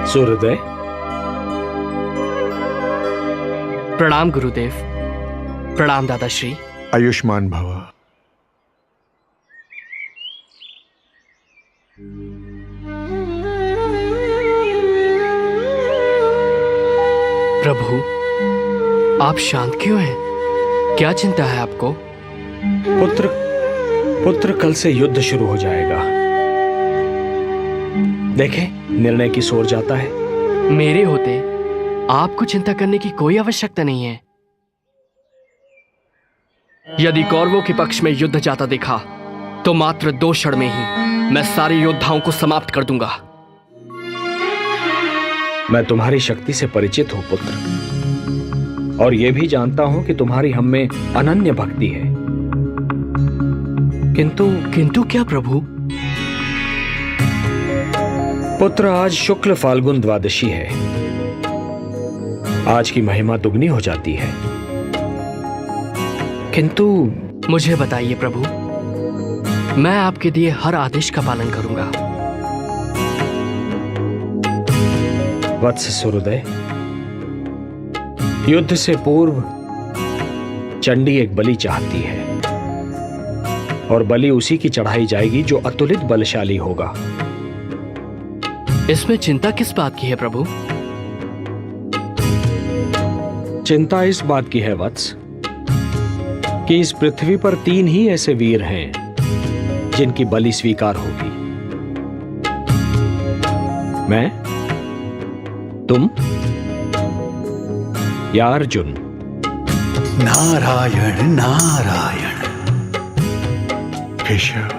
Speaker 6: सूर्योदय।
Speaker 14: प्रणाम गुरुदेव। प्रणाम दादाश्री।
Speaker 10: आयुष्मान भव।
Speaker 14: प्रभु, आप शांत क्यों हैं? क्या चिंता है आपको?
Speaker 6: पुत्र कल से युद्ध शुरू हो जाएगा। देखें, निर्णय की ओर जाता है।
Speaker 14: मेरे होते आपको चिंता करने की कोई आवश्यकता नहीं है। यदि कौरवों के पक्ष में युद्ध जाता देखा तो मात्र 2 क्षण में ही मैं सारे योद्धाओं को समाप्त कर दूंगा।
Speaker 6: मैं तुम्हारी शक्ति से परिचित हूं पुत्र, और यह भी जानता हूं कि तुम्हारी हम में अनन्य भक्ति है। किंतु क्या प्रभु? पुत्र, आज शुक्ल फाल्गुन द्वादशी है। आज की महिमा दुगनी हो जाती है। किंतु
Speaker 14: मुझे बताइए प्रभु, मैं आपके दिए हर आदेश का पालन करूंगा।
Speaker 6: वत्स सूर्योदय, युद्ध से पूर्व चंडी एक बलि चाहती है, और बलि उसी की चढ़ाई जाएगी जो अतुलित बलशाली होगा।
Speaker 14: इसमें चिंता किस बात की है प्रभु?
Speaker 6: चिंता इस बात की है वत्स कि इस पृथ्वी पर 3 ही ऐसे वीर हैं जिनकी बलि स्वीकार होगी। मैं, तुम या अर्जुन।
Speaker 10: नारायण नारायण। केशव,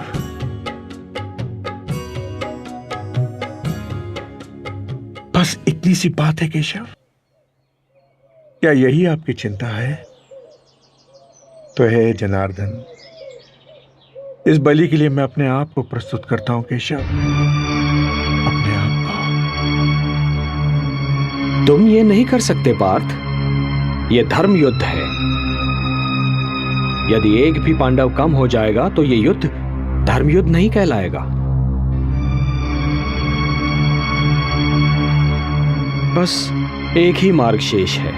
Speaker 10: बस इतनी सी बात है केशव? क्या यही आपकी चिंता है? तो है जनार्दन, इस बलि के लिए मैं अपने आप को प्रस्तुत करता हूं केशव, अपने आप को।
Speaker 6: तुम ये नहीं कर सकते पार्थ, ये धर्म युद्ध है। यदि एक भी पांडव कम हो जाएगा तो ये युद्ध धर्म युद्ध नहीं कहलाएगा। बस एक ही मार्ग शेष है,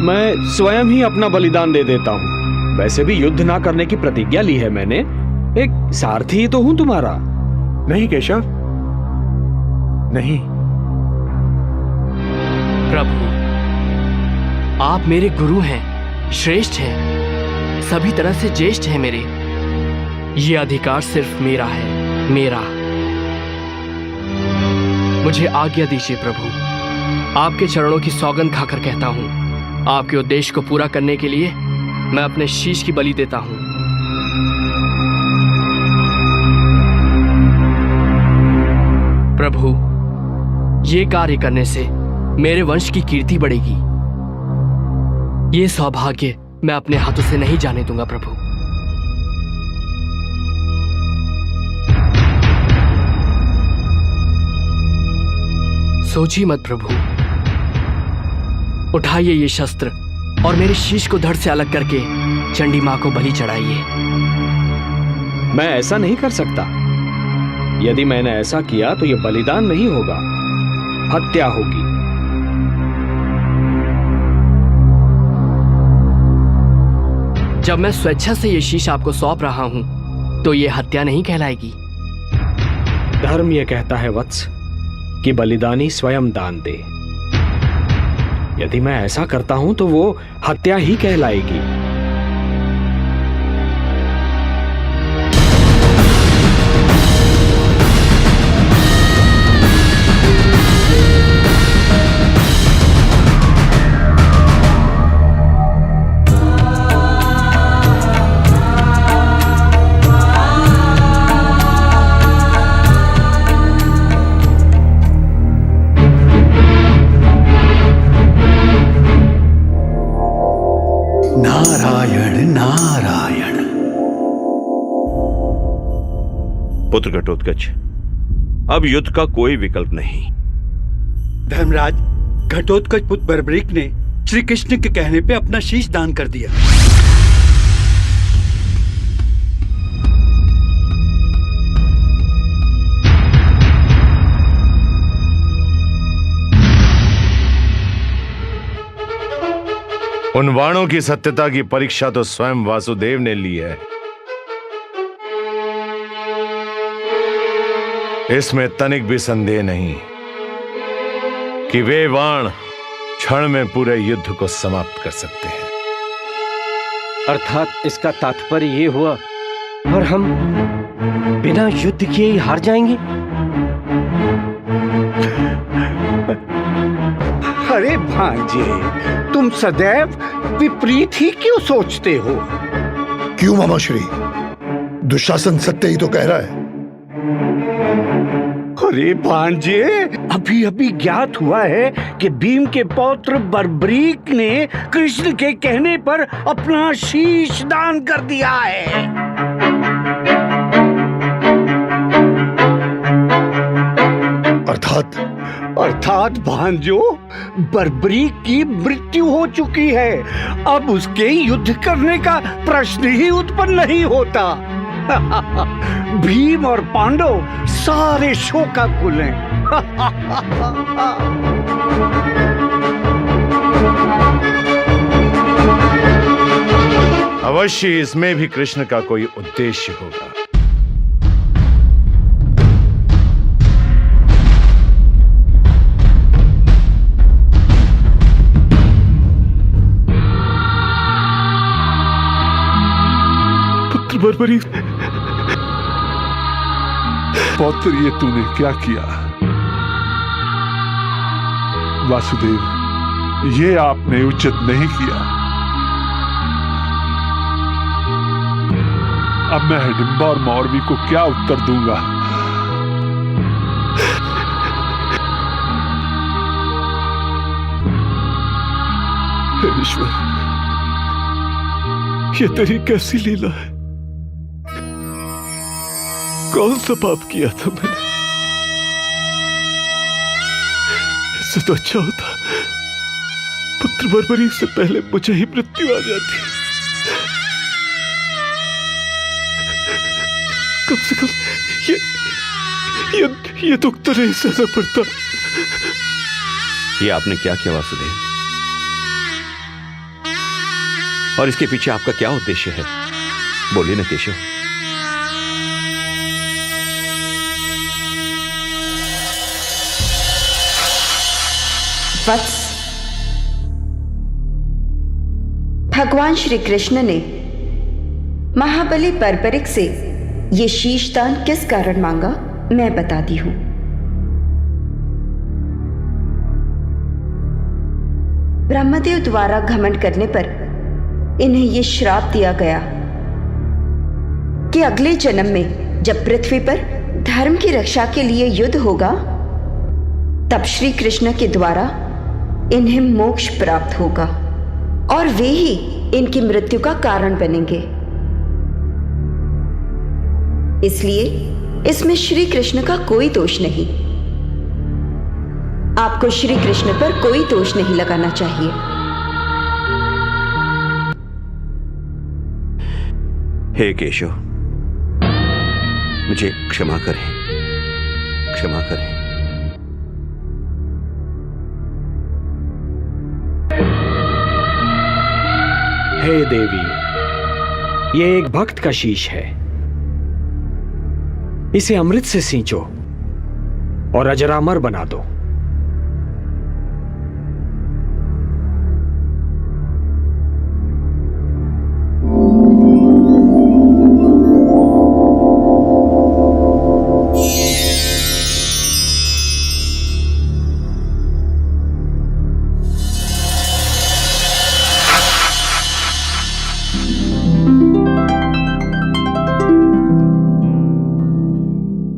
Speaker 6: मैं स्वयं ही अपना बलिदान दे देता हूं। वैसे भी युद्ध ना करने की प्रतिज्ञा ली है मैंने, एक सारथी ही तो हूं तुम्हारा।
Speaker 10: नहीं केशव, नहीं।
Speaker 14: प्रभु, आप मेरे गुरु हैं, श्रेष्ठ हैं, सभी तरह से ज्येष्ठ हैं मेरे। ये अधिकार सिर्फ मेरा है, मेरा। मुझे आज्ञा दीजिए प्रभु। आपके चरणों की सौगंध खाकर कहता हूं, आपके उद्देश्य को पूरा करने के लिए मैं अपने शीश की बलि देता हूं। प्रभु, ये कार्य करने से मेरे वंश की कीर्ति बढ़ेगी। ये सौभाग्य मैं अपने हाथों से नहीं जाने दूंगा प्रभु। सोचिए मत प्रभु, उठाइए ये शस्त्र और मेरे शीश को धड़ से अलग करके चंडी मां को बलि चढ़ाइए।
Speaker 6: मैं ऐसा नहीं कर सकता। यदि मैंने ऐसा किया तो यह बलिदान नहीं होगा, हत्या होगी।
Speaker 14: जब मैं स्वेच्छा से ये शीश आपको सौंप रहा हूं तो यह हत्या नहीं कहलाएगी।
Speaker 6: धर्म यह कहता है वत्स कि बलिदानी स्वयं दान दे। यदि मैं ऐसा करता हूं तो वो हत्या ही कहलाएगी।
Speaker 10: नारायण नारायण।
Speaker 7: पुत्र घटोत्कच, अब युद्ध का कोई विकल्प नहीं।
Speaker 3: धर्मराज, घटोत्कच पुत्र बर्बरीक ने श्री कृष्ण के कहने पे अपना शीश दान कर दिया।
Speaker 19: उन वाणों की सत्यता की परीक्षा तो स्वयं वासुदेव ने ली है। इसमें तनिक भी संदेह नहीं कि वे वाण क्षण में पूरे युद्ध को समाप्त कर सकते हैं।
Speaker 20: अर्थात इसका तात्पर्य ये हुआ और हम बिना युद्ध किए ही हार जाएंगे।
Speaker 21: अरे भांजे, तुम सदैव विपरीत ही क्यों सोचते हो?
Speaker 18: क्यों मामाश्री, दुशासन सत्य ही तो कह रहा है।
Speaker 21: अरे भांजे, अभी अभी ज्ञात हुआ है कि भीम के पौत्र बर्बरीक ने कृष्ण के कहने पर अपना शीश दान कर दिया है। अर्थात भांजो, बर्बरीक की मृत्यु हो चुकी है। अब उसके युद्ध करने का प्रश्न ही उत्पन्न नहीं होता। भीम और पांडव सारे शोकाकुल हैं।
Speaker 19: अवश्य इसमें भी कृष्ण का कोई उद्देश्य होगा।
Speaker 8: बर्बरी, पौत्र, ये तूने क्या किया? वासुदेव, ये आपने उचित नहीं किया। अब मैं हिडिंबा और मौरवी को क्या उत्तर दूंगा?
Speaker 10: ईश्वर, ये तेरी कैसी लीला है? कौन सा पाप किया था मैंने? इससे तो अच्छा होता पुत्र बर्बरी से पहले मुझे ही मृत्यु आ जाती। कम से कम ये दुख तो नहीं सहना पड़ता।
Speaker 7: ये आपने क्या किया वासुदेव? और इसके पीछे आपका क्या उद्देश्य है? बोलिए न केशव।
Speaker 11: वत्स, भगवान श्री कृष्ण ने महाबली बर्बरिक से ये शीशदान किस कारण मांगा, मैं बताती हूं। ब्रह्मदेव द्वारा घमंड करने पर इन्हें ये श्राप दिया गया कि अगले जन्म में जब पृथ्वी पर धर्म की रक्षा के लिए युद्ध होगा, तब श्री कृष्ण के द्वारा इन्हें मोक्ष प्राप्त होगा और वे ही इनकी मृत्यु का कारण बनेंगे। इसलिए इसमें श्री कृष्ण का कोई दोष नहीं। आपको श्री कृष्ण पर कोई दोष नहीं लगाना चाहिए।
Speaker 7: हे केशव, मुझे क्षमा करें, क्षमा करें।
Speaker 6: हे देवी, ये एक भक्त का शीश है। इसे अमृत से सींचो और अजरामर बना दो।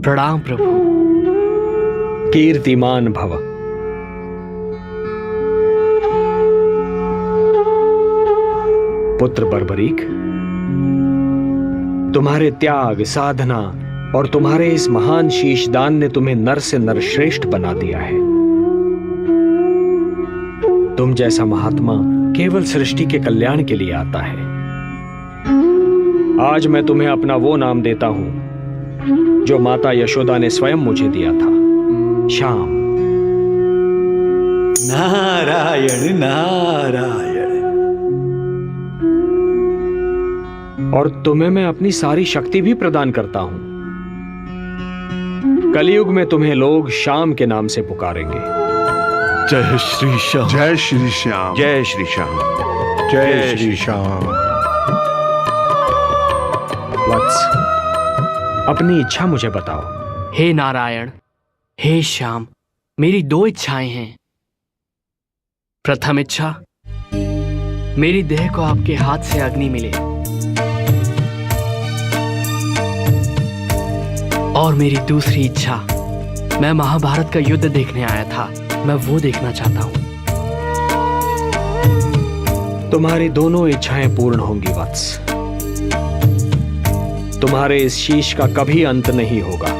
Speaker 14: प्रणाम प्रभु।
Speaker 6: कीर्तिमान भव। पुत्र बर्बरीक, तुम्हारे त्याग, साधना और तुम्हारे इस महान शीशदान ने तुम्हें नर से नरश्रेष्ठ बना दिया है। तुम जैसा महात्मा केवल सृष्टि के कल्याण के लिए आता है। आज मैं तुम्हें अपना वो नाम देता हूं जो माता यशोदा ने स्वयं मुझे दिया था, श्याम।
Speaker 3: नारायण नारायण।
Speaker 6: और तुम्हें मैं अपनी सारी शक्ति भी प्रदान करता हूं। कलयुग में तुम्हें लोग श्याम के नाम से पुकारेंगे।
Speaker 10: जय श्री श्याम,
Speaker 8: जय श्री श्याम,
Speaker 7: जय श्री श्याम,
Speaker 10: जय श्री श्याम।
Speaker 6: वत्स, अपनी इच्छा मुझे बताओ।
Speaker 14: हे नारायण, हे श्याम, मेरी दो इच्छाएं हैं। प्रथम इच्छा, मेरी देह को आपके हाथ से अग्नि मिले। और मेरी दूसरी इच्छा, मैं महाभारत का युद्ध देखने आया था, मैं वो देखना चाहता हूं।
Speaker 6: तुम्हारी दोनों इच्छाएं पूर्ण होंगी वत्स। तुम्हारे इस शीश का कभी अंत नहीं होगा।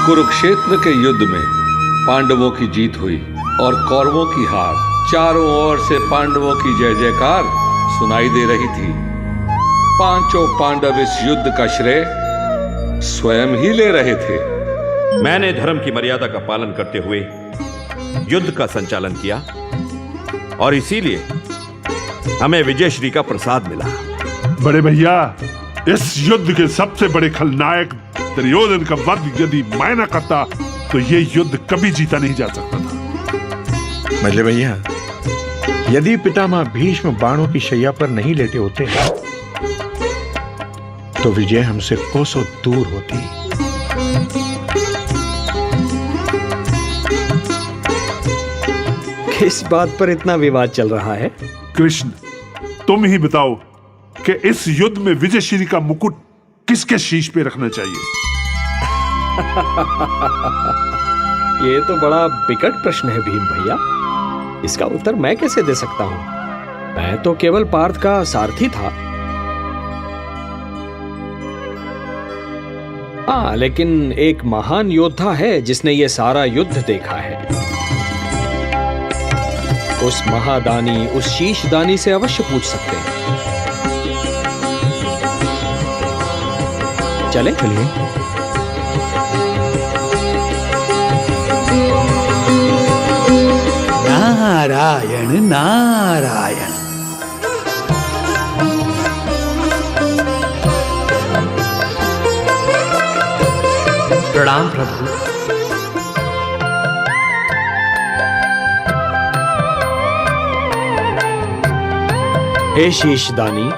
Speaker 2: कुरुक्षेत्र के युद्ध में पांडवों की जीत हुई और कौरवों की हार। चारों ओर से पांडवों की जय जयकार सुनाई दे रही थी। पांचों पांडव इस युद्ध का श्रेय स्वयं ही ले रहे थे।
Speaker 7: मैंने धर्म की मर्यादा का पालन करते हुए युद्ध का संचालन किया और इसीलिए हमें विजयश्री का प्रसाद मिला।
Speaker 8: बड़े भैया, इस युद्ध के सबसे बड़े खलनायक दुर्योधन का वध यदि मैं न करता तो ये युद्ध कभी जीता नहीं जा सकता था।
Speaker 10: मजले भैया, यदि पितामह भीष्म बाणों की शैया पर नहीं लेटे होते तो विजय हमसे कोसों दूर होती।
Speaker 6: किस बात पर इतना विवाद चल रहा है?
Speaker 8: कृष्ण, तुम ही बताओ कि इस युद्ध में विजयश्री का मुकुट किसके शीश पे रखना चाहिए?
Speaker 6: ये तो बड़ा विकट प्रश्न है भीम भैया। इसका उत्तर मैं कैसे दे सकता हूं? मैं तो केवल पार्थ का सारथी था। हाँ, लेकिन एक महान योद्धा है जिसने ये सारा युद्ध देखा है। उस महादानी, उस शीशदानी से अवश्य पूछ सकते हैं। चले चलिए।
Speaker 13: नारायण नारायण।
Speaker 14: प्रणाम प्रभु।
Speaker 6: हे शीशदानी,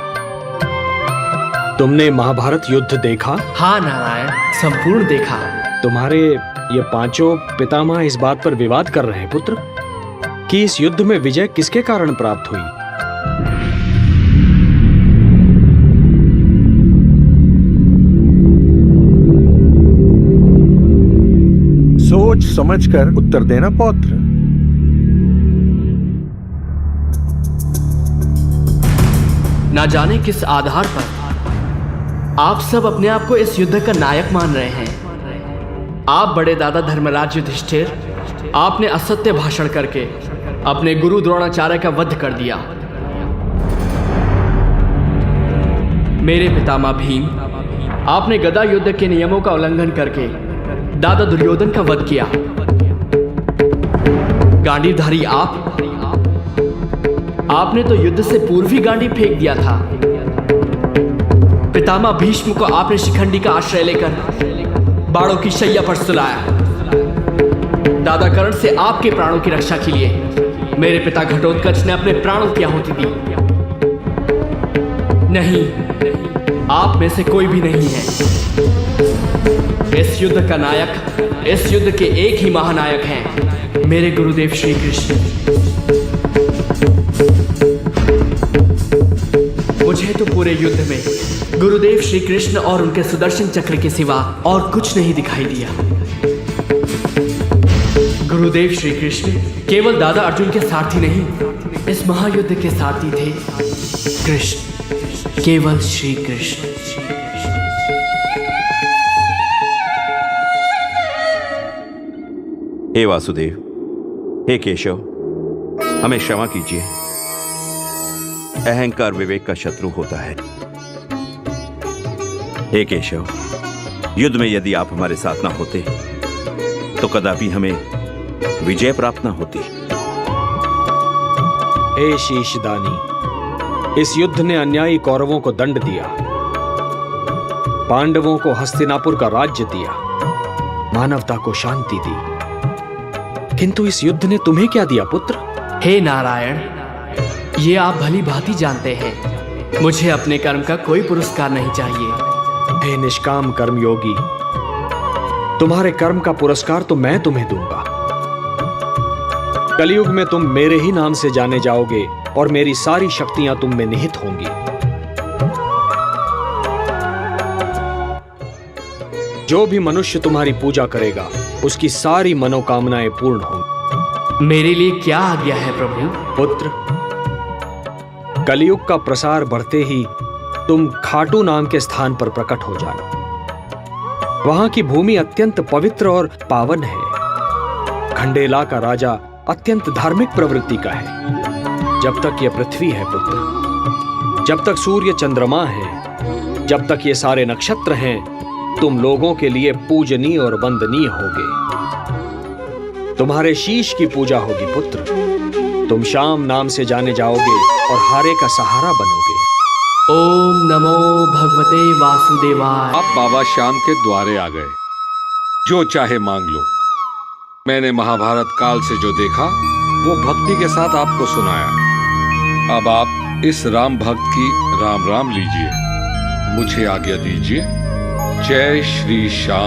Speaker 6: तुमने महाभारत युद्ध देखा?
Speaker 14: हाँ नारायण, संपूर्ण देखा।
Speaker 6: तुम्हारे ये पांचों पितामह इस बात पर विवाद कर रहे हैं पुत्र कि इस युद्ध में विजय किसके कारण प्राप्त हुई।
Speaker 10: सोच समझकर उत्तर देना पौत्र।
Speaker 14: ना जाने किस आधार पर आप सब अपने आप को इस युद्ध का नायक मान रहे हैं। आप बड़े दादा धर्मराज युधिष्ठिर, आपने असत्य भाषण करके अपने गुरु द्रोणाचार्य का वध कर दिया। मेरे पितामह भीम, आपने गदा युद्ध के नियमों का उल्लंघन करके दादा दुर्योधन का वध किया। गांडीवधारी आपने तो युद्ध से पूर्व ही गांडी फेंक दिया था। पितामह भीष्म को आपने शिखंडी का आश्रय लेकर बाणों की शैया पर सुलाया। दादा कर्ण से आपके प्राणों की रक्षा के लिए मेरे पिता घटोत्कच ने अपने प्राणों की आहुति दी। नहीं, आप में से कोई भी नहीं है। इस युद्ध का नायक, इस युद्ध के एक ही महानायक हैं, मेरे गुरुदेव श्री कृष्ण। मुझे तो पूरे युद्ध में गुरुदेव श्री कृष्ण और उनके सुदर्शन चक्र के सिवा और कुछ नहीं दिखाई दिया। गुरुदेव श्री कृष्ण केवल दादा अर्जुन के सारथी नहीं, इस महायुद्ध के सारथी थे कृष्ण, केवल श्री कृष्ण।
Speaker 7: हे वासुदेव, हे केशव, हमें क्षमा कीजिए। अहंकार विवेक का शत्रु होता है। हे केशव, युद्ध में यदि आप हमारे साथ ना होते तो कदापि हमें विजय प्राप्त ना होती।
Speaker 6: हे शीशदानी, इस युद्ध ने अन्यायी कौरवों को दंड दिया, पांडवों को हस्तिनापुर का राज्य दिया, मानवता को शांति दी, किंतु इस युद्ध ने तुम्हें क्या दिया पुत्र?
Speaker 14: हे नारायण, ये आप भली भांति जानते हैं, मुझे अपने कर्म का कोई पुरस्कार नहीं चाहिए।
Speaker 6: हे निष्काम कर्मयोगी, तुम्हारे कर्म का पुरस्कार तो मैं तुम्हें दूंगा। कलयुग में तुम मेरे ही नाम से जाने जाओगे और मेरी सारी शक्तियां तुम में निहित होंगी। जो भी मनुष्य तुम्हारी पूजा करेगा उसकी सारी मनोकामनाएं पूर्ण होंगी।
Speaker 14: मेरे लिए क्या आज्ञा है प्रभु?
Speaker 6: पुत्र, कलयुग का प्रसार बढ़ते ही तुम खाटू नाम के स्थान पर प्रकट हो जाना। वहां की भूमि अत्यंत पवित्र और पावन है। खंडेला का राजा अत्यंत धार्मिक प्रवृत्ति का है। जब तक यह पृथ्वी है पुत्र, जब तक सूर्य चंद्रमा है, जब तक ये सारे नक्षत्र हैं, तुम लोगों के लिए पूजनीय और वंदनीय होगे। तुम्हारे शीश की पूजा होगी पुत्र। तुम श्याम नाम से जाने जाओगे और हारे का सहारा बनोगे।
Speaker 14: ओम नमो भगवते वासुदेवाय।
Speaker 2: आप बाबा श्याम के द्वारे आ गए। जो चाहे मांग लो। मैंने महाभारत काल से जो देखा वो भक्ति के साथ आपको सुनाया। अब आप इस राम भक्त की राम राम लीजिए। मुझे आज्ञा दीजिए। जय श्री श्याम।